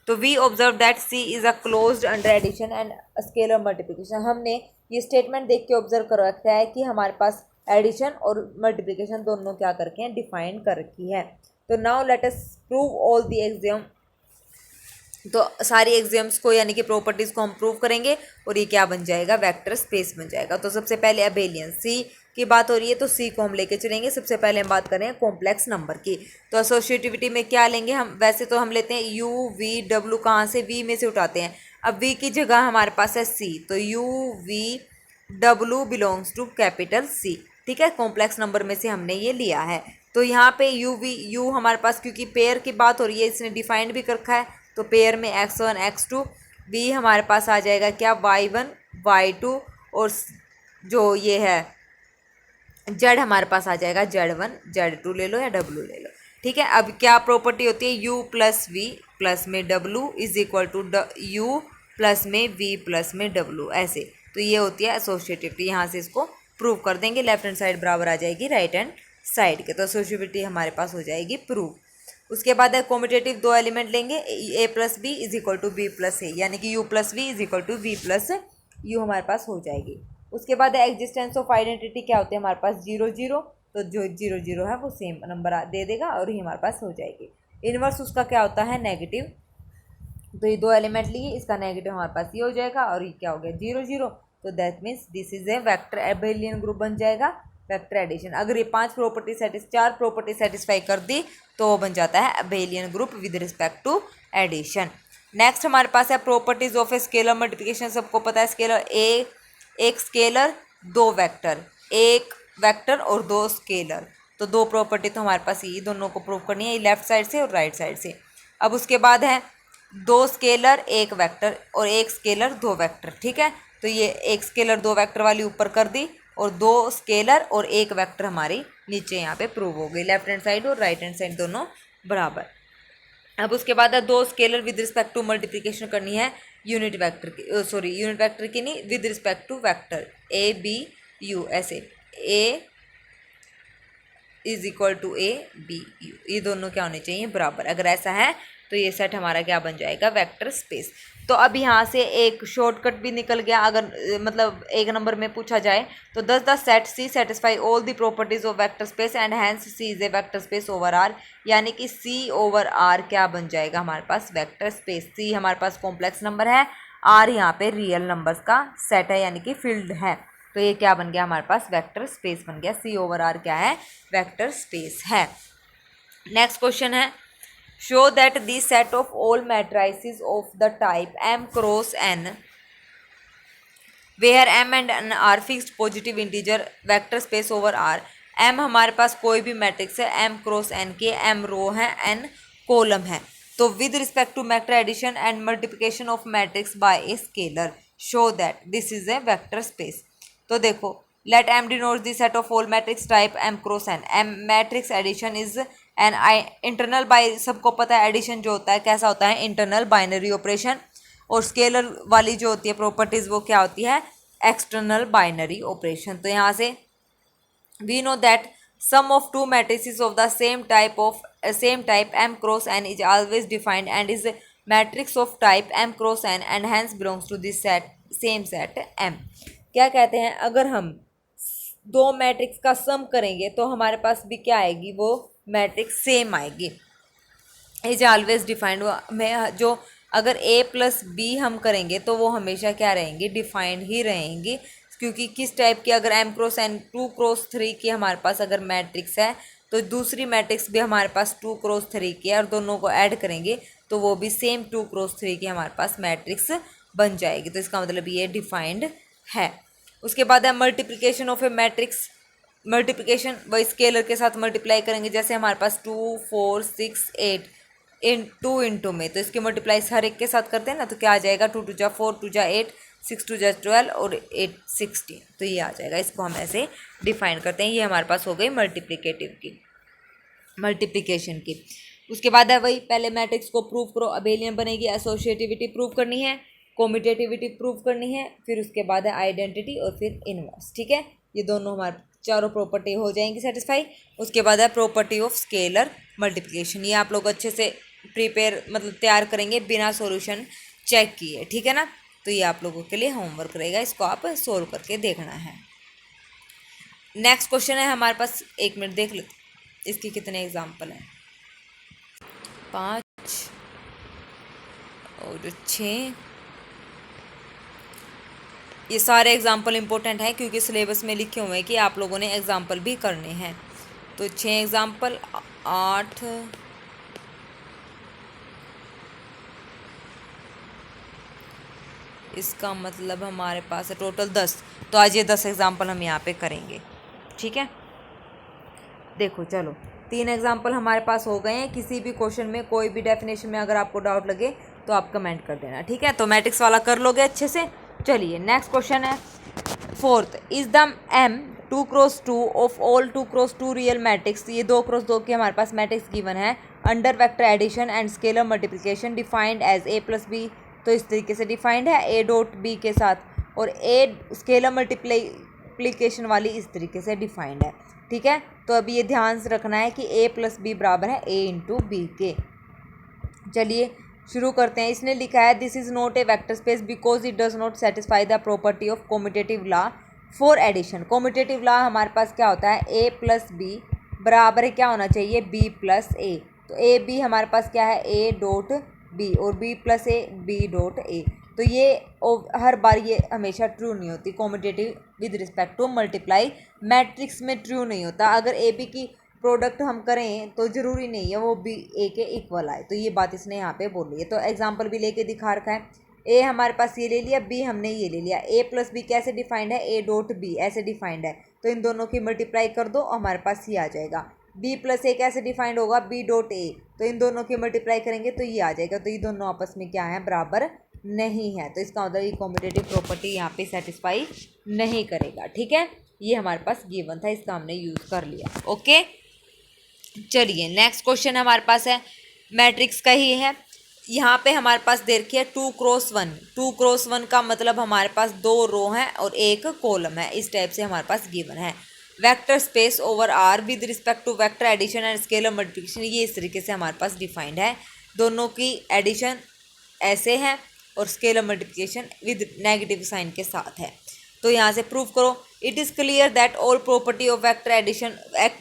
Speaker 1: तो we observe that C is a closed under addition and scalar multiplication. हमने ये स्टेटमेंट देख के ऑब्जर्व कर रखा है कि हमारे पास एडिशन और मल्टीप्लिकेशन दोनों क्या कर रखे हैं, डिफाइन कर रखी है। तो now let us prove all the exam. तो सारी एग्जाम्स को यानी कि प्रॉपर्टीज़ को हम प्रूव करेंगे और ये क्या बन जाएगा, वेक्टर स्पेस बन जाएगा। तो सबसे पहले अबेलियन सी की बात हो रही है, तो सी को हम लेके चलेंगे। सबसे पहले हम बात करें कॉम्प्लेक्स नंबर की। तो एसोसिएटिविटी में क्या लेंगे हम, वैसे तो हम लेते हैं यू वी डब्ल्यू, कहाँ से, वी में से उठाते हैं। अब वी की जगह हमारे पास है सी, तो यू वी डब्ल्यू बिलोंग्स टू कैपिटल सी। ठीक है, कॉम्प्लेक्स नंबर में से हमने ये लिया है। तो यहाँ पे यू हमारे पास, क्योंकि पेयर की बात हो रही है, इसने डिफाइंड भी कर रखा है, तो पेयर में x1 x2। वी हमारे पास आ जाएगा क्या, y1 y2, और जो ये है जेड हमारे पास आ जाएगा z1 z2 ले लो या w ले लो। ठीक है, अब क्या प्रॉपर्टी होती है, u प्लस वी प्लस में w is equal to u plus में v प्लस में w, ऐसे। तो ये होती है एसोसिएटिविटी। यहाँ से इसको प्रूव कर देंगे, लेफ्ट हैंड साइड बराबर आ जाएगी राइट हैंड साइड के, तो एसोसिएटिविटी हमारे पास हो जाएगी प्रूव। उसके बाद है कॉम्पिटेटिव, दो एलिमेंट लेंगे, a plus b is equal to b plus a, यानी कि u plus we is equal to we plus u हमारे पास हो जाएगी। उसके बाद है एग्जिस्टेंस ऑफ आइडेंटिटी, क्या होते हैं हमारे पास 0 0, तो जो 0 0 है वो सेम नंबर दे देगा और ये हमारे पास हो जाएगी। इनवर्स उसका क्या होता है, नेगेटिव। तो ये दो एलिमेंट लिए, इसका नेगेटिव हमारे पास ये हो जाएगा और ये क्या हो गया 0 0, तो that means this is a vector Abelian group बन जाएगा, वेक्टर एडिशन। अगर ये चार प्रॉपर्टी सेटिस्फाई कर दी तो वो बन जाता है abelian group with respect to addition. Next हमारे पास है properties of a scalar multiplication. सबको पता है स्केलर एक स्केलर दो वेक्टर, एक वेक्टर और दो स्केलर, तो दो प्रॉपर्टी तो हमारे पास ये दोनों को प्रूव करनी है, लेफ्ट साइड से और राइट साइड से। अब उसके बाद है दो स्केलर एक वेक्टर और एक स्केलर दो वेक्टर। ठीक है, तो ये एक स्केलर दो वेक्टर वाली ऊपर कर दी और दो स्केलर और एक वेक्टर हमारी नीचे यहाँ पे प्रूव हो गई, लेफ्ट हैंड साइड और राइट हैंड साइड दोनों बराबर। अब उसके बाद है दो scalar with respect to multiplication करनी है यूनिट वेक्टर की, यूनिट वेक्टर की नहीं, with respect to vector a b u, ऐसे a is equal to a b u, ये दोनों क्या होने चाहिए, बराबर। अगर ऐसा है तो ये सेट हमारा क्या बन जाएगा, वेक्टर स्पेस। तो अब यहाँ से एक शॉर्टकट भी निकल गया, अगर मतलब एक नंबर में पूछा जाए तो does the set C satisfy all the properties of vector space and hence C is a vector space over R, यानी कि C over R क्या बन जाएगा हमारे पास, वेक्टर स्पेस। C हमारे पास कॉम्प्लेक्स नंबर है, R यहाँ पे रियल नंबर्स का सेट है यानी कि फील्ड है, तो ये क्या बन गया हमारे पास, वेक्टर स्पेस बन गया। C over R क्या है, वेक्टर स्पेस है। नेक्स्ट क्वेश्चन है, show that the set of all matrices of the type m cross n where m and n are fixed positive integer vector space over R। m हमारे पास कोई भी matrix है, m cross n के, m row है, n column है, तो with respect to matrix addition and multiplication of matrix by a scalar show that this is a vector space. तो देखो, let m denotes the set of all matrix type m cross n। m matrix addition is an internal by, सबको पता है addition जो होता है कैसा होता है, इंटरनल बाइनरी ऑपरेशन, और स्केलर वाली जो होती है प्रॉपर्टीज वो क्या होती है, एक्सटर्नल बाइनरी ऑपरेशन। तो यहाँ से we know that sum of two matrices of the same type m cross n is always defined and is matrix of type m cross n and hence belongs to this set, same set m। क्या कहते हैं, अगर हम दो matrix का सम करेंगे तो हमारे पास भी क्या आएगी, वो मैट्रिक्स सेम आएगी, इज ऑलवेज डिफाइंड में। जो अगर a प्लस बी हम करेंगे तो वो हमेशा क्या रहेंगी, डिफाइंड ही रहेंगी, क्योंकि किस टाइप की, अगर m क्रॉस n 2 क्रॉस 3 की हमारे पास अगर मैट्रिक्स है तो दूसरी मैट्रिक्स भी हमारे पास 2 क्रॉस 3 की है, और दोनों को ऐड करेंगे तो वो भी सेम 2 क्रॉस 3 की हमारे पास मैट्रिक्स बन जाएगी, तो इसका मतलब ये डिफाइंड है। उसके बाद है multiplication of A matrix. Multiplication वही स्केलर के साथ मल्टीप्लाई करेंगे, जैसे हमारे पास 2 4 6 8 इन 2 इंटू में, तो इसके मल्टीप्लाई हर एक के साथ करते हैं ना, तो क्या आ जाएगा, 2 2 जा 4 2 जा 8 6 2 जा 12 और 8 16, तो ये आ जाएगा। इसको हम ऐसे डिफाइन करते हैं, ये हमारे पास हो गई मल्टीप्लिकेशन की। उसके बाद है वही, पहले मैट्रिक्स को प्रूव करो, अबेलियन बनेगी, एसोसिएटिविटी प्रूव करनी है, कॉम्यूटेटिविटी प्रूव करनी है, फिर उसके बाद है आइडेंटिटी और फिर इनवर्स। ठीक है, ये दोनों हमारे चारों प्रॉपर्टी हो जाएंगी सेटिस्फाई। उसके बाद है प्रॉपर्टी ऑफ स्केलर मल्टीप्लिकेशन, ये आप लोग अच्छे से प्रिपेयर मतलब तैयार करेंगे बिना सॉल्यूशन चेक किए, ठीक है ना। तो ये आप लोगों के लिए होमवर्क रहेगा, इसको आप सोल्व करके देखना है। नेक्स्ट क्वेश्चन है हमारे पास, 1 मिनट देख लेते इसके कितने एग्जाम्पल हैं। 5 और 6, ये सारे एग्जाम्पल इंपॉर्टेंट हैं क्योंकि सिलेबस में लिखे हुए हैं कि आप लोगों ने एग्जाम्पल भी करने हैं। तो 6 एग्जाम्पल, 8, इसका मतलब हमारे पास है टोटल 10। तो आज ये 10 एग्जाम्पल हम यहाँ पे करेंगे, ठीक है। देखो चलो 3 एग्जाम्पल हमारे पास हो गए हैं। किसी भी क्वेश्चन में कोई भी डेफिनेशन में अगर आपको डाउट लगे तो आप कमेंट कर देना, ठीक है। तो मैट्रिक्स वाला कर लोगे अच्छे से। चलिए नेक्स्ट क्वेश्चन है 4th, is the M 2x2 of all 2x2 real matrix. ये 2x2 की हमारे पास मैट्रिक्स गिवन है under vector addition and scalar multiplication defined as A+B। तो इस तरीके से डिफाइंड है A.B के साथ, और A स्केलर मल्टीप्लिकेशन वाली इस तरीके से डिफाइंड है, ठीक है। तो अभी ये ध्यान से रखना है कि A+B बराबर है A इंटू बी के। चलिए शुरू करते हैं। इसने लिखा है this is not a vector space because it does not satisfy the property of commutative law for addition. Commutative law हमारे पास क्या होता है, A+B बराबर क्या होना चाहिए, B+A। तो A B हमारे पास क्या है, A.B और B+A B.A। तो ये हर बार ये हमेशा ट्रू नहीं होती। Commutative with respect to multiply matrix में ट्रू नहीं होता। अगर AB की प्रोडक्ट हम करें तो ज़रूरी नहीं है वो B A के इक्वल आए। तो ये बात इसने यहाँ पे बोली है। तो एग्जांपल भी लेके दिखा रखा है। A हमारे पास ये ले लिया, B हमने ये ले लिया। A+B कैसे डिफाइंड है, A.B ऐसे डिफाइंड है। तो इन दोनों की मल्टीप्लाई कर दो, हमारे पास ये आ जाएगा। B+A कैसे डिफाइंड होगा, B.A। तो इन दोनों की मल्टीप्लाई करेंगे तो ये आ जाएगा। तो ये दोनों आपस में क्या है, बराबर नहीं है। तो इसका मतलब ये कॉम्पिटेटिव प्रॉपर्टी यहाँ पे सेटिस्फाई नहीं करेगा, ठीक है। ये हमारे पास गिवन था, इसका हमने यूज़ कर लिया, ओके। चलिए नेक्स्ट क्वेश्चन हमारे पास है मैट्रिक्स का ही है। यहाँ पे हमारे पास दे रखी है 2x1। 2x1 का मतलब हमारे पास 2 रो हैं और 1 कॉलम है। इस टाइप से हमारे पास गिवन है। Vector space over R with respect to vector addition and scalar multiplication, ये इस तरीके से हमारे पास डिफाइंड है। दोनों की एडिशन ऐसे है और scalar multiplication with negative sign के साथ है। तो यहाँ से प्रूव करो। It is clear that all property of vector addition,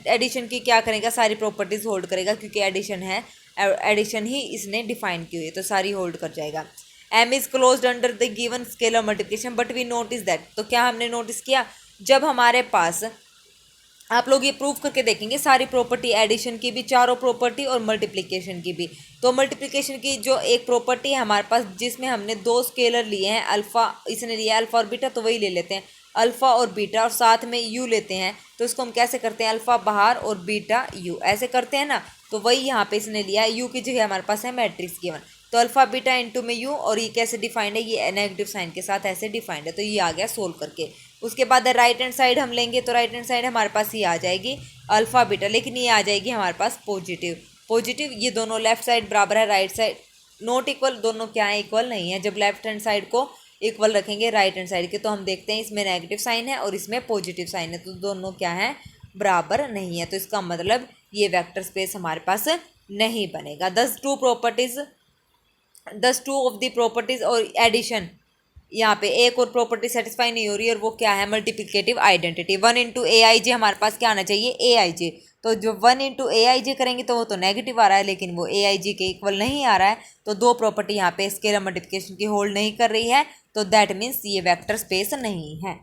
Speaker 1: addition की क्या करेगा, सारी प्रॉपर्टीज होल्ड करेगा क्योंकि एडिशन है, एडिशन ही इसने डिफाइन की हुई है तो सारी होल्ड कर जाएगा। M is closed under the given scalar multiplication but we notice that. तो क्या हमने नोटिस किया, जब हमारे पास, आप लोग ये प्रूव करके देखेंगे सारी प्रॉपर्टी, एडिशन की भी चारों प्रॉपर्टी और मल्टीप्लिकेशन की भी। तो मल्टीप्लिकेशन की जो एक प्रॉपर्टी है हमारे पास जिसमें हमने 2 स्केलर लिए हैं, अल्फ़ा इसने लिया है अल्फ़ा और बीटा, तो वही ले लेते हैं अल्फ़ा और बीटा, और साथ में यू लेते हैं। तो इसको हम कैसे करते हैं, अल्फ़ा बाहर और बीटा यू ऐसे करते हैं ना। तो वही यहाँ पे इसने लिया है, यू की जगह हमारे पास है मैट्रिक्स गिवन। तो अल्फ़ा बीटा इंटू में यू, और ये कैसे डिफाइंड है, ये नेगेटिव साइन के साथ ऐसे डिफाइंड है। तो ये आ गया सोल्व करके। उसके बाद राइट हैंड साइड हम लेंगे तो राइट हैंड साइड हमारे पास ये आ जाएगी अल्फ़ा बीटा, लेकिन ये आ जाएगी हमारे पास पॉजिटिव। पॉजिटिव ये दोनों लेफ्ट साइड बराबर है राइट साइड, नॉट इक्वल, दोनों क्या है, इक्वल नहीं है। जब लेफ्ट हैंड साइड को इक्वल रखेंगे राइट हैंड साइड के, तो हम देखते हैं इसमें नेगेटिव साइन है और इसमें पॉजिटिव साइन है, तो दोनों क्या है, बराबर नहीं है। तो इसका मतलब ये वेक्टर स्पेस हमारे पास नहीं बनेगा। दस टू ऑफ द प्रॉपर्टीज और एडिशन, यहाँ पे एक और प्रॉपर्टी सेटिस्फाई नहीं हो रही है, और वो क्या है, मल्टीप्लिकेटिव आइडेंटिटी। 1 इंटू AIJ हमारे पास क्या आना चाहिए, AIJ। तो जो 1 इंटू AIJ करेंगे तो वो तो नेगेटिव आ रहा है, लेकिन वो AIJ के इक्वल नहीं आ रहा है। तो 2 प्रॉपर्टी यहाँ पे स्केलर मल्टीप्लिकेशन की होल्ड नहीं कर रही है, तो दैट मीन्स ये वेक्टर स्पेस नहीं है,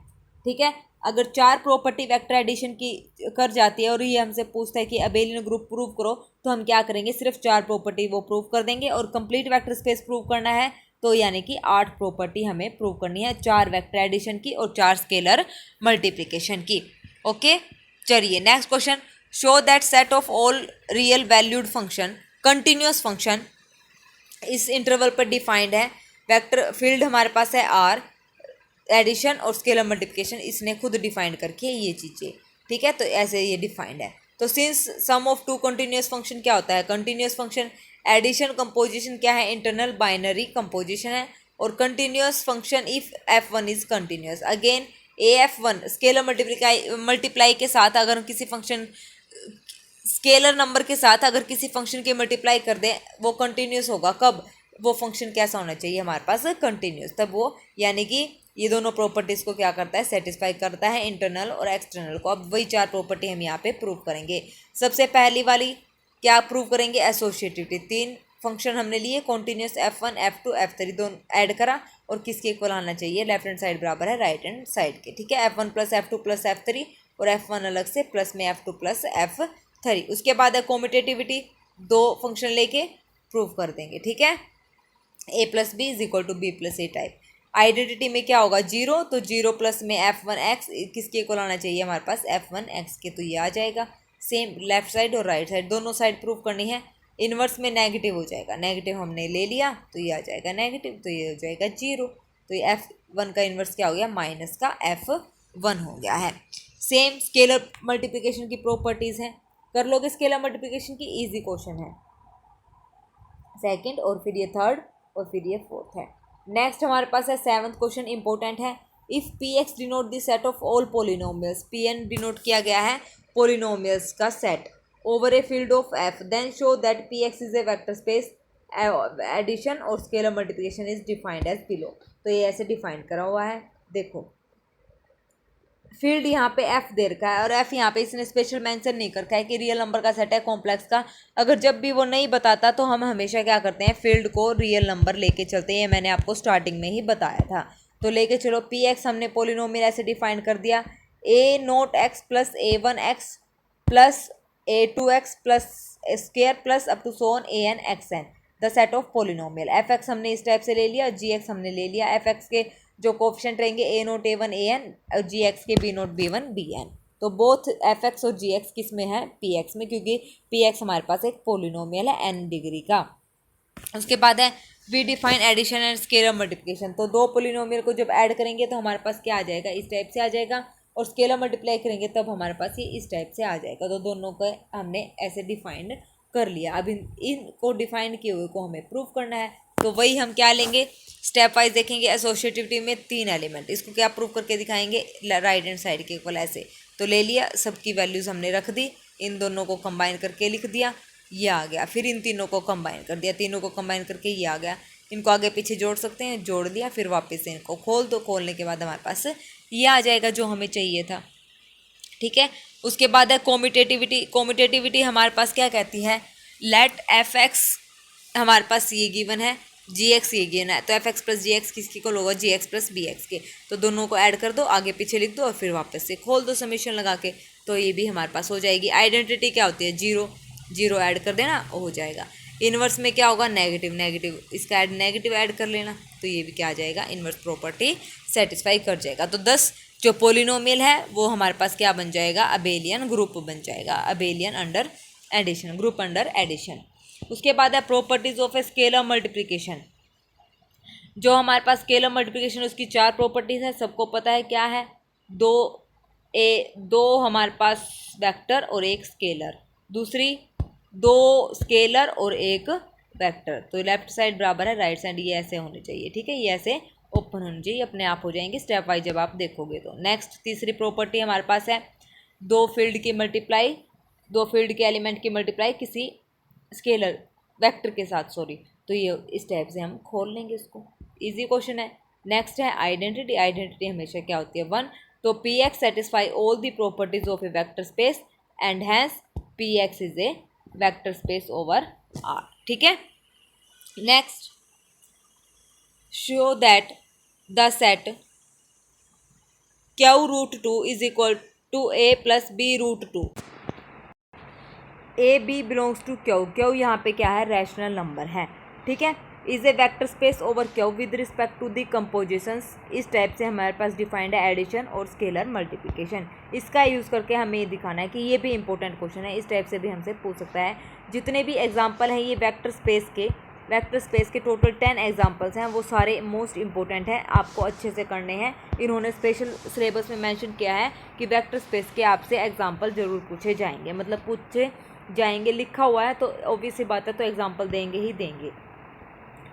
Speaker 1: ठीक है। अगर 4 प्रॉपर्टी वेक्टर एडिशन की कर जाती है और ये हमसे पूछता है कि अबेलियन ग्रुप प्रूव करो, तो हम क्या करेंगे, सिर्फ 4 प्रॉपर्टी वो प्रूव कर देंगे। और कंप्लीट वेक्टर स्पेस प्रूव करना है तो यानी कि 8 प्रॉपर्टी हमें प्रूव करनी है, 4 वेक्टर एडिशन की और 4 स्केलर मल्टीप्लिकेशन की, ओके। चलिए next question, show that set of all real valued function continuous function इस इंटरवल पर डिफाइंड है। वेक्टर फील्ड हमारे पास है आर, एडिशन और स्केलर मल्टीप्लिकेशन इसने खुद डिफाइंड करके ये चीज़ें, ठीक है। तो ऐसे ये डिफाइंड है। तो since sum of 2 continuous function क्या होता है, कंटिन्यूस फंक्शन एडिशन कंपोजिशन क्या है, इंटरनल बाइनरी कंपोजिशन है। और continuous function if f1 is continuous, again AF1 scalar multiply के साथ अगर हम किसी फंक्शन स्केलर नंबर के साथ अगर किसी फंक्शन की मल्टीप्लाई कर दें वो कंटिन्यूस होगा। कब? वो फंक्शन कैसा होना चाहिए हमारे पास? कंटिन्यूस। तब वो, यानी कि ये दोनों प्रॉपर्टीज़ को क्या करता है? सेटिस्फाई करता है, इंटरनल और एक्सटर्नल को। अब वही 4 प्रॉपर्टी हम यहाँ पे प्रूव करेंगे। सबसे पहली वाली क्या प्रूव करेंगे? एसोसिएटिविटी। 3 फंक्शन हमने लिए, कॉन्टिन्यूस F1 F2 F3 दोनों ऐड करा और किसके इक्वल आना चाहिए? लेफ्ट हैंड साइड बराबर है राइट हैंड साइड के। ठीक है, F1 plus F2 plus F3 और F1 अलग से प्लस में F2 प्लस F3। उसके बाद है कॉम्यूटेटिविटी, 2 फंक्शन लेके प्रूव कर देंगे। ठीक है, a plus b is equal to b plus a type. Identity में क्या होगा? 0, तो 0 प्लस में F1x किसके इक्वल आना चाहिए हमारे पास? F1x के, तो ये आ जाएगा। सेम लेफ्ट साइड और राइट साइड दोनों साइड प्रूव करनी है। इन्वर्स में नेगेटिव हो जाएगा, नेगेटिव हमने ले लिया तो ये आ जाएगा नेगेटिव, तो ये हो जाएगा 0। तो ये F1 का इन्वर्स क्या हो गया? माइनस का F1 हो गया है। सेम स्केलर मल्टीप्लिकेशन की प्रॉपर्टीज़ हैं, कर लोगे स्केलर मल्टीप्लिकेशन की, इजी क्वेश्चन है। सेकंड और फिर ये थर्ड और फिर ये फोर्थ है। नेक्स्ट हमारे पास है 7th क्वेश्चन, इंपॉर्टेंट है। If p x denote the set of all polynomials, p n denote किया गया है पोलिनोमियल्स का set over a field of f, then show that p x is a vector space, addition और scalar multiplication is defined as below. तो ये ऐसे defined करा हुआ है। देखो फील्ड यहाँ पे एफ दे रखा है और एफ यहाँ पे इसने स्पेशल मेंशन नहीं कर रखा है कि रियल नंबर का सेट है कॉम्प्लेक्स का। अगर जब भी वो नहीं बताता तो हम हमेशा क्या करते हैं? फील्ड को रियल नंबर लेके चलते हैं। ये मैंने आपको स्टार्टिंग में ही बताया था। तो लेके चलो, पी एक्स हमने पोलिनोमियल ऐसे डिफाइन कर दिया, a naught x plus A1x plus A2x plus square plus up to so on AN XN the set of polynomial. F x हमने इस टाइप से ले लिया, जी एक्स हमने ले लिया। एफ एक्स के जो कोफिशिएंट रहेंगे ए नोट A1 AN और जी एक्स के बी नोट B1 BN। तो बोथ एफ एक्स और जी एक्स किस में है? पी एक्स में, क्योंकि पी एक्स हमारे पास एक पोलिनोमियल है n डिग्री का। उसके बाद है we define addition and scalar multiplication. तो 2 पोलिनोमियल को जब ऐड करेंगे तो हमारे पास क्या आ जाएगा? इस टाइप से आ जाएगा, और स्केलर मल्टीप्लाई करेंगे तब हमारे पास ये इस टाइप से आ जाएगा। तो दोनों को हमने ऐसे डिफाइंड कर लिया। अब इनको डिफाइन किए हुए को हमें प्रूव करना है। तो वही हम क्या लेंगे? स्टेप वाइज देखेंगे। एसोसिएटिविटी में 3 एलिमेंट, इसको क्या प्रूव करके दिखाएंगे? राइट हैंड साइड के इक्वल ऐसे। तो ले लिया, सबकी वैल्यूज़ हमने रख दी, इन दोनों को कंबाइन करके लिख दिया, ये आ गया। फिर इन तीनों को कंबाइन कर दिया, तीनों को कंबाइन करके ये आ गया। इनको आगे पीछे जोड़ सकते हैं, जोड़ दिया, फिर वापस से इनको खोल दो, खोलने के बाद हमारे पास ये आ जाएगा जो हमें चाहिए था। ठीक है, उसके बाद है कॉम्यूटेटिविटी। कॉम्यूटेटिविटी हमारे पास क्या कहती है? लेट एफ एक्स, हमारे पास ये गिवन है, जी एक्स ये गिवन है, तो एफ एक्स प्लस जी एक्स किसकी इक्वल होगा? जी एक्स प्लस बी एक्स के। तो दोनों को ऐड कर दो, आगे पीछे लिख दो और फिर वापस से खोल दो समेशन लगा के, तो ये भी हमारे पास हो जाएगी। आइडेंटिटी क्या होती है? 0, 0 ऐड कर देना, हो जाएगा। इन्वर्स में क्या होगा? नेगेटिव, नेगेटिव इसका नेगेटिव ऐड कर लेना, तो ये भी क्या आ जाएगा? इन्वर्स प्रॉपर्टी सेटिस्फाई कर जाएगा। तो 10 जो पोलिनोमियल है वो हमारे पास क्या बन जाएगा? अबेलियन ग्रुप बन जाएगा, abelian under addition, group under addition. उसके बाद है properties of a scalar multiplication. जो हमारे पास स्केलर मल्टीप्लिकेशन उसकी 4 प्रॉपर्टीज है, सबको पता है क्या है? 2 हमारे पास वेक्टर और एक स्केलर, दूसरी 2 स्केलर और एक वेक्टर। तो लेफ्ट साइड बराबर है राइट साइड, ये ऐसे होने चाहिए। ठीक है, ये ऐसे ओपन होनी चाहिए, अपने आप हो जाएंगे स्टेप वाइज जब आप देखोगे तो। नेक्स्ट तीसरी प्रॉपर्टी हमारे पास है 2 फील्ड की मल्टीप्लाई, 2 फील्ड के एलिमेंट की मल्टीप्लाई किसी स्केलर वेक्टर के साथ, सॉरी। तो ये इस टाइप से हम खोल लेंगे इसको, इजी क्वेश्चन है। नेक्स्ट है आइडेंटिटी। आइडेंटिटी हमेशा क्या होती है? 1। तो P x satisfy all the properties of a vector space and hence P x is a vector space over R. ठीक है, next show that the set Q root 2 is equal to a plus b root 2। A B belongs to Q, Q यहाँ पे क्या है? Rational number है। ठीक है, is a vector space over Q with respect to the compositions. इस type से हमारे पास डिफाइंड है एडिशन और स्केलर मल्टीप्लिकेशन। इसका यूज़ करके हमें ये दिखाना है कि ये भी इंपॉर्टेंट क्वेश्चन है, इस टाइप से भी हमसे पूछ सकता है। जितने भी एग्जाम्पल हैं ये वेक्टर स्पेस के टोटल 10 एग्जाम्पल्स हैं, वो सारे मोस्ट इंपॉर्टेंट हैं, आपको अच्छे से करने हैं। इन्होंने स्पेशल सिलेबस में मेंशन किया है कि वेक्टर स्पेस के आपसे एग्जाम्पल जरूर पूछे जाएंगे, मतलब पूछे जाएंगे लिखा हुआ है, तो ऑब्वियस सी बात है, तो एग्जाम्पल देंगे ही देंगे।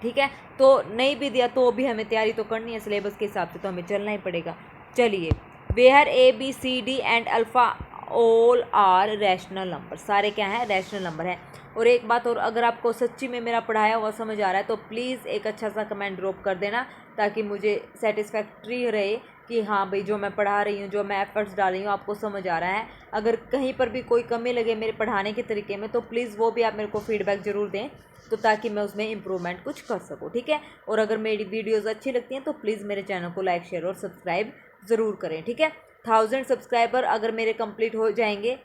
Speaker 1: ठीक है, तो नहीं भी दिया तो भी हमें तैयारी तो करनी है सिलेबस के हिसाब से, तो हमें चलना ही पड़ेगा। चलिए, where a b c d and alpha all are rational number, सारे क्या हैं, रैशनल नंबर हैं। और एक बात और, अगर आपको सच्ची में मेरा पढ़ाया हुआ समझ आ रहा है तो प्लीज़ एक अच्छा सा कमेंट ड्रॉप कर देना, ताकि मुझे सेटिस्फैक्ट्री रहे कि हाँ भाई जो मैं पढ़ा रही हूँ, जो मैं एफर्ट्स डाल रही हूँ, आपको समझ आ रहा है। अगर कहीं पर भी कोई कमी लगे मेरे पढ़ाने के तरीके में तो प्लीज़ वो भी आप मेरे को फीडबैक ज़रूर दें, तो ताकि मैं उसमें इम्प्रूवमेंट कुछ कर सकूँ, ठीक है। और अगर मेरी वीडियोज़ अच्छी लगती हैं तो प्लीज़ मेरे चैनल को लाइक शेयर और सब्सक्राइब ज़रूर करें, ठीक है। 1000 सब्सक्राइबर अगर मेरे कंप्लीट हो जाएंगे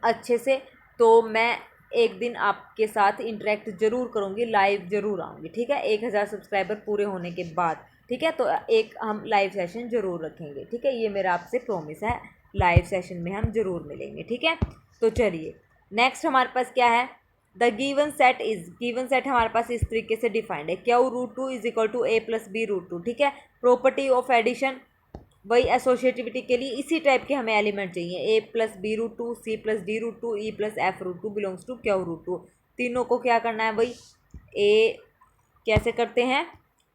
Speaker 1: अच्छे से तो मैं एक दिन आपके साथ इंटरेक्ट ज़रूर करूँगी, लाइव ज़रूर आऊँगी, ठीक है। 1000 सब्सक्राइबर पूरे होने के बाद, ठीक है, तो एक हम लाइव सेशन ज़रूर रखेंगे, ठीक है। ये मेरा आपसे प्रॉमिस है, लाइव सेशन में हम ज़रूर मिलेंगे, ठीक है। तो चलिए नेक्स्ट हमारे पास क्या है, the given set is, given set हमारे पास इस तरीके से डिफाइंड है, q root two is equal to a plus b root two, ठीक है। प्रॉपर्टी ऑफ एडिशन, वही एसोसिएटिविटी के लिए इसी टाइप के हमें एलिमेंट चाहिए, a plus b root two, c plus d root two, e plus f root two belongs to q root two. तीनों को क्या करना है भाई, ए कैसे करते हैं,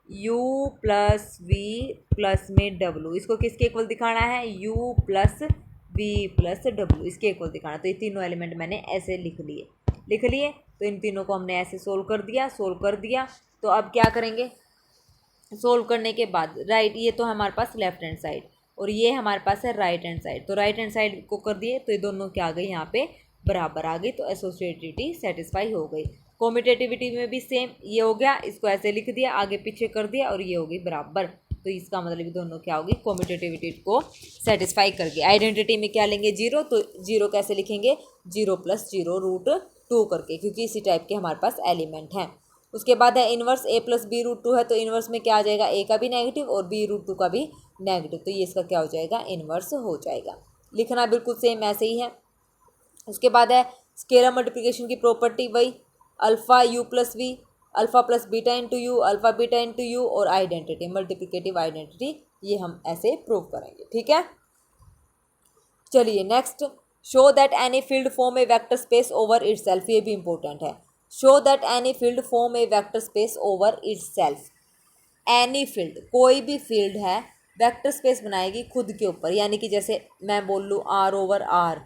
Speaker 1: u प्लस वी प्लस में डब्लू, इसको किसके इक्वल दिखाना है, u प्लस वी प्लस डब्लू, इसके इक्वल दिखाना। तो ये तीनों एलिमेंट मैंने ऐसे लिख लिए, तो इन तीनों को हमने ऐसे सोल्व कर दिया। तो अब क्या करेंगे, सोल्व करने के बाद राइट, ये तो हमारे पास लेफ्ट हैंड साइड और ये हमारे पास है राइट हैंड साइड, तो राइट हैंड साइड को कर दिए तो ये दोनों क्या आ गई, यहाँ पे बराबर आ गई, तो एसोसिएटिविटी सेटिस्फाई हो गई। कॉम्यूटेटिविटी में भी सेम, ये हो गया, इसको ऐसे लिख दिया, आगे पीछे कर दिया और ये हो गई बराबर, तो इसका मतलब दोनों क्या होगी, कॉम्यूटेटिविटी को सेटिस्फाई कर गई। आइडेंटिटी में क्या लेंगे, जीरो, तो जीरो कैसे लिखेंगे, zero plus zero root two करके, क्योंकि इसी टाइप के हमारे पास एलिमेंट हैं। उसके बाद है inverse, A plus b root to है तो इन्वर्स में क्या आ जाएगा, ए का भी नेगेटिव और बी रूट टू का भी नेगेटिव, तो ये इसका क्या हो जाएगा, इन्वर्स हो जाएगा। लिखना बिल्कुल सेम ऐसे ही है। उसके बाद है स्केलर मल्टीप्लिकेशन की प्रॉपर्टी, वही alpha u plus v, alpha plus beta into u, alpha beta into u, और आइडेंटिटी, मल्टीप्लिकेटिव आइडेंटिटी, ये हम ऐसे प्रूव करेंगे, ठीक है। चलिए नेक्स्ट, show that any field form a vector space over itself, ये भी इंपॉर्टेंट है। Show that any field form a vector space over itself, any field, कोई भी फील्ड है वेक्टर स्पेस बनाएगी खुद के ऊपर, यानी कि जैसे मैं बोल लूँ R over R,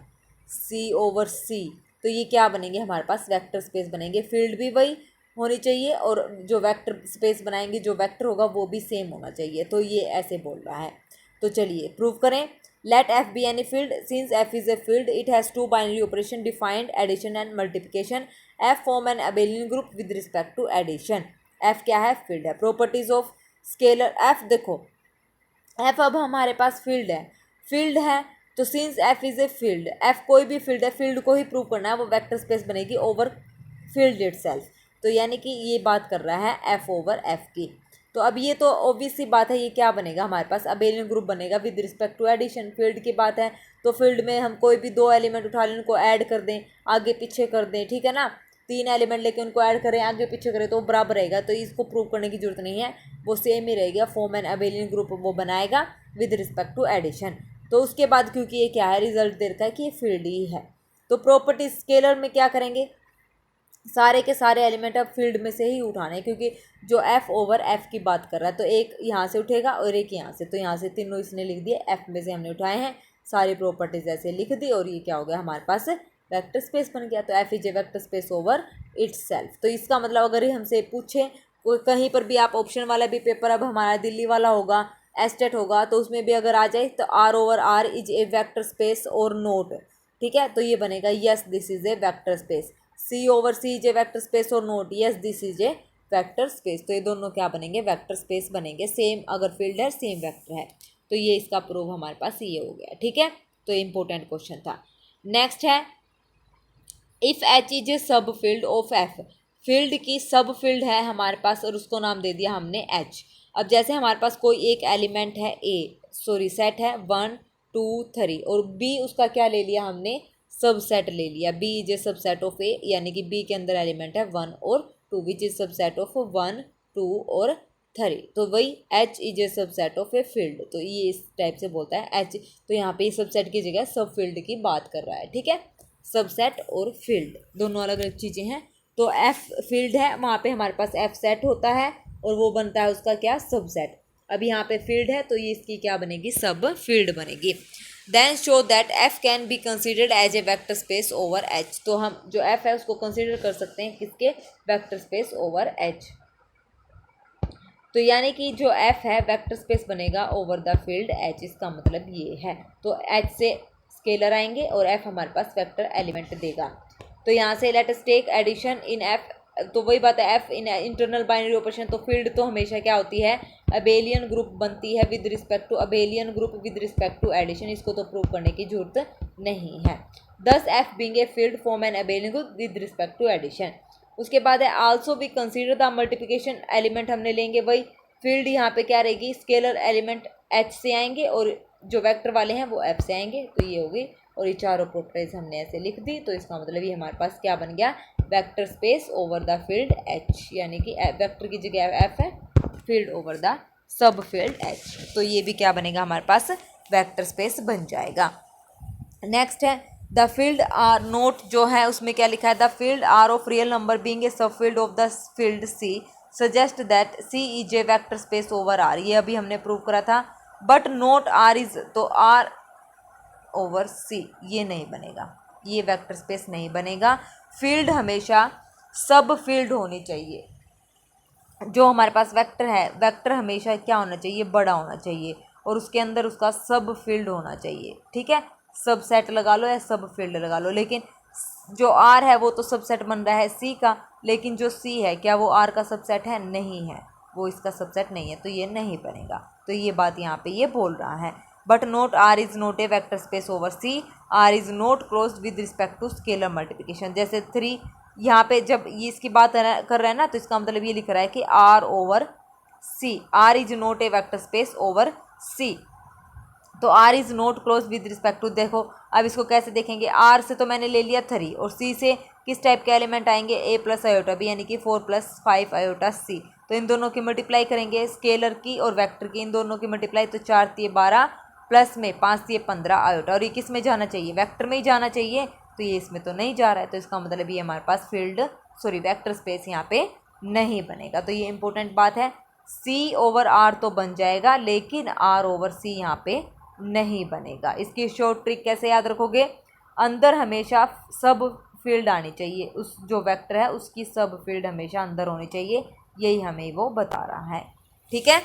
Speaker 1: C over C, तो ये क्या बनेंगे, हमारे पास वेक्टर स्पेस बनेंगे। फील्ड भी वही होनी चाहिए और जो वेक्टर स्पेस बनाएंगे, जो वेक्टर होगा वो भी सेम होना चाहिए, तो ये ऐसे बोल रहा है। तो चलिए प्रूव करें। Let F be any field, since F is a field it has two binary operation defined, addition and multiplication. F form an abelian group with respect to addition. F क्या है, फील्ड है। Properties of scalar, F देखो, F अब हमारे पास field है तो since F is a field, F कोई भी फील्ड है, फील्ड को ही प्रूव करना है, वो वेक्टर स्पेस बनेगी ओवर फील्ड इटसेल्फ, तो यानी कि ये बात कर रहा है एफ ओवर एफ की। तो अब ये तो ऑब्वियस सी बात है, ये क्या बनेगा हमारे पास, अबेलियन ग्रुप बनेगा with respect to addition. Field की बात है तो फील्ड में हम कोई भी दो एलिमेंट उठा लें, उनको ऐड कर दें, आगे पीछे कर दें, ठीक है ना। तीन एलिमेंट लेके उनको ऐड करें, आगे पीछे करें, तो वो बराबर रहेगा, तो इसको प्रूव करने की जरूरत नहीं है, वो सेम ही रहेगा। फॉर्म एन अबेलियन ग्रुप वो बनाएगा विद रिस्पेक्ट टू एडिशन। तो उसके बाद क्योंकि ये क्या है, रिजल्ट देता है कि ये फील्ड ही है, तो प्रॉपर्टी स्केलर में क्या करेंगे, सारे के सारे एलिमेंट अब फील्ड में से ही उठाने, क्योंकि जो एफ ओवर एफ की बात कर रहा है, तो एक यहाँ से उठेगा और एक यहाँ से, तो यहाँ से तीनों इसने लिख दिए, एफ में से हमने उठाए हैं, सारी प्रॉपर्टीज ऐसे लिख दी, और ये क्या हो गया हमारे पास, वेक्टर स्पेस बन गया। तो F is a vector space over itself. तो इसका मतलब अगर ही हमसे पूछे कोई कहीं पर भी, आप ऑप्शन वाला भी पेपर अब हमारा दिल्ली वाला होगा, एस्टेट होगा, तो उसमें भी अगर आ जाए तो R over R is a vector space और नोट, ठीक है, तो ये बनेगा yes this is a vector space. C over C is a vector space और not yes this is a vector space, तो ये दोनों क्या बनेंगे, वेक्टर स्पेस बनेंगे, सेम अगर फील्ड है सेम वेक्टर है, तो ये इसका प्रूफ हमारे पास ये हो गया, ठीक है। तो इंपॉर्टेंट क्वेश्चन था। नेक्स्ट है, if H is a sub field of F, field की सब फील्ड है हमारे पास और उसको नाम दे दिया हमने एच। अब जैसे हमारे पास कोई एक एलिमेंट है सेट है 1 2 3 और बी उसका क्या ले लिया हमने, सबसेट ले लिया। B is a subset of A, यानी कि बी के अंदर एलिमेंट है 1 और 2 विच इज सबसेट ऑफ 1 2 और 3, तो वही H is a subset of a field. तो ये इस टाइप से बोलता है एच, तो यहाँ पे सबसेट की जगह सब फील्ड की बात कर रहा है, ठीक है। सबसेट और फील्ड दोनों अलग अलग चीज़ें हैं। तो एफ फील्ड है, वहाँ पे हमारे पास एफ सेट होता है और वो बनता है उसका क्या, सबसेट। अब यहाँ पे फील्ड है तो ये इसकी क्या बनेगी, सब फील्ड बनेगी। Then show that F can be considered as a vector space over H. तो हम जो एफ है उसको कंसिडर कर सकते हैं किसके, वेक्टर स्पेस ओवर एच। तो यानी कि जो एफ है वेक्टर स्पेस बनेगा ओवर द फील्ड एच, इसका मतलब ये है। तो एच से स्केलर आएंगे और एफ हमारे पास वेक्टर एलिमेंट देगा। तो यहाँ से let us take addition in F, तो वही बात है F in internal binary operation. तो फील्ड तो हमेशा क्या होती है, अबेलियन ग्रुप बनती है with respect to abelian group with respect to addition. इसको तो प्रूव करने की जरूरत नहीं है। Thus F being a field form an abelian group with respect to addition. उसके बाद है आल्सो भी कंसीडर द मल्टीप्लिकेशन एलिमेंट, हमने लेंगे वही फील्ड, यहाँ पे क्या रहेगी, स्केलर एलिमेंट एच से आएंगे और जो वेक्टर वाले हैं वो एफ से आएंगे। तो ये हो गई, और ये चारों प्रॉपर्टीज हमने ऐसे लिख दी। तो इसका मतलब ये हमारे पास क्या बन गया, vector space over the field H, यानी कि वेक्टर की जगह एफ है, field over the sub field H. तो ये भी क्या बनेगा हमारे पास, वेक्टर स्पेस बन जाएगा। नेक्स्ट है द फील्ड आर नोट, जो है उसमें क्या लिखा है, the field R of real number being a sub field of the field C suggest that C is a vector space over R. ये अभी हमने प्रूव करा था। बट नोट आर इज, तो आर ओवर सी ये नहीं बनेगा, ये वेक्टर स्पेस नहीं बनेगा। फील्ड हमेशा सब फील्ड होनी चाहिए। जो हमारे पास वेक्टर है, वेक्टर हमेशा क्या होना चाहिए, बड़ा होना चाहिए, और उसके अंदर उसका सब फील्ड होना चाहिए। ठीक है, सब सेट लगा लो या सब फील्ड लगा लो, लेकिन जो आर है वो तो सबसेट बन रहा है सी का, लेकिन जो सी है क्या वो आर का सबसेट है, नहीं है, वो इसका सबसेट नहीं है, तो ये नहीं बनेगा। तो ये बात यहाँ पे ये बोल रहा है। But note R is not a vector space over C, R is not close with respect to scalar multiplication. जैसे 3 यहाँ पे जब ये इसकी बात कर रहा है ना, तो इसका मतलब ये लिख रहा है कि R over C, R is not a vector space over C. तो R is not close with respect to, देखो अब इसको कैसे देखेंगे, आर से तो मैंने ले लिया 3 और सी से किस टाइप के एलिमेंट आएंगे, ए प्लस आयोटा बी, यानी कि 4 + 5 आयोटा सी। तो इन दोनों की मल्टीप्लाई करेंगे, स्केलर की और वेक्टर की, इन दोनों की मल्टीप्लाई, तो 4 × 12 प्लस में 5 × 15 आयोटा। और ये किस में जाना चाहिए, वेक्टर में ही जाना चाहिए, तो ये इसमें तो नहीं जा रहा है। तो इसका मतलब ये हमारे पास वेक्टर स्पेस यहाँ पे नहीं बनेगा। तो ये इंपॉर्टेंट बात है, सी ओवर आर तो बन जाएगा, लेकिन आर ओवर सी यहाँ पे नहीं बनेगा। इसकी शॉर्ट ट्रिक कैसे याद रखोगे, अंदर हमेशा सब फील्ड आनी चाहिए, उस जो वेक्टर है उसकी सब फील्ड हमेशा अंदर होनी चाहिए, यही हमें वो बता रहा है। ठीक है,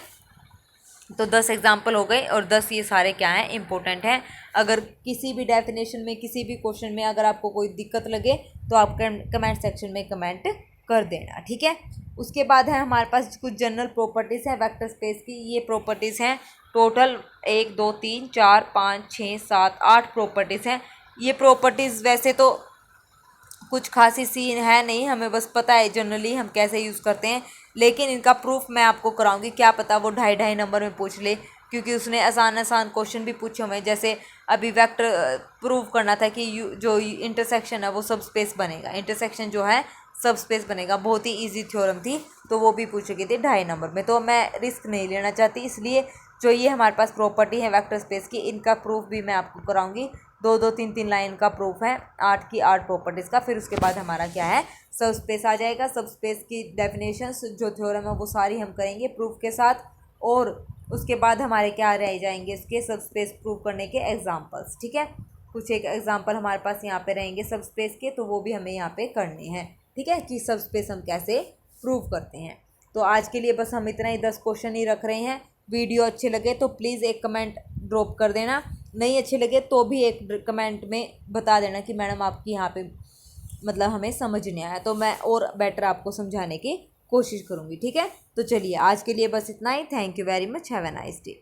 Speaker 1: तो 10 एग्जाम्पल हो गए और 10 ये सारे क्या हैं, इंपॉर्टेंट हैं। अगर किसी भी डेफिनेशन में, किसी भी क्वेश्चन में अगर आपको कोई दिक्कत लगे तो आप कमेंट सेक्शन में कमेंट कर देना। ठीक है, उसके बाद है हमारे पास कुछ जनरल प्रॉपर्टीज़ हैं वेक्टर स्पेस की। ये प्रॉपर्टीज़ हैं टोटल 1 2 3 4 5 6 7 8 प्रॉपर्टीज़ हैं। ये प्रॉपर्टीज़ वैसे तो कुछ खासी सी है नहीं, हमें बस पता है जनरली हम कैसे यूज़ करते हैं, लेकिन इनका प्रूफ मैं आपको कराऊंगी। क्या पता वो 2.5 नंबर में पूछ ले, क्योंकि उसने आसान क्वेश्चन भी पूछे हुए हैं। जैसे अभी वेक्टर प्रूव करना था कि जो इंटरसेक्शन है वो सब स्पेस बनेगा, इंटरसेक्शन जो है सब स्पेस बनेगा, बहुत ही इजी थ्योरम थी, तो वो भी पूछ गई थी 2.5 नंबर में। तो मैं रिस्क नहीं लेना चाहती, इसलिए जो ये हमारे पास प्रॉपर्टी है वेक्टर स्पेस की, इनका प्रूफ भी मैं आपको कराऊंगी। 2 3 लाइन का प्रूफ है 8 की 8 प्रॉपर्टीज़ का। फिर उसके बाद हमारा क्या है, सब स्पेस आ जाएगा। सब स्पेस की डेफिनेशंस जो थ्योरम है वो सारी हम करेंगे प्रूफ के साथ, और उसके बाद हमारे क्या रह जाएंगे इसके सब स्पेस प्रूफ करने के एग्जाम्पल्स। ठीक है, कुछ एक एग्जाम्पल हमारे पास यहाँ पे रहेंगे सब स्पेस के, तो वो भी हमें यहाँ पे करने हैं। ठीक है, कि सब स्पेस हम कैसे प्रूव करते हैं। तो आज के लिए बस हम इतना ही 10 क्वेश्चन ही रख रहे हैं। वीडियो अच्छे लगे तो प्लीज़ एक कमेंट ड्रॉप कर देना, नहीं अच्छे लगे तो भी एक कमेंट में बता देना कि मैडम आपकी यहाँ पे मतलब हमें समझ नहीं आया, तो मैं और बेटर आपको समझाने की कोशिश करूँगी। ठीक है, तो चलिए आज के लिए बस इतना ही। Thank you very much, have a nice day.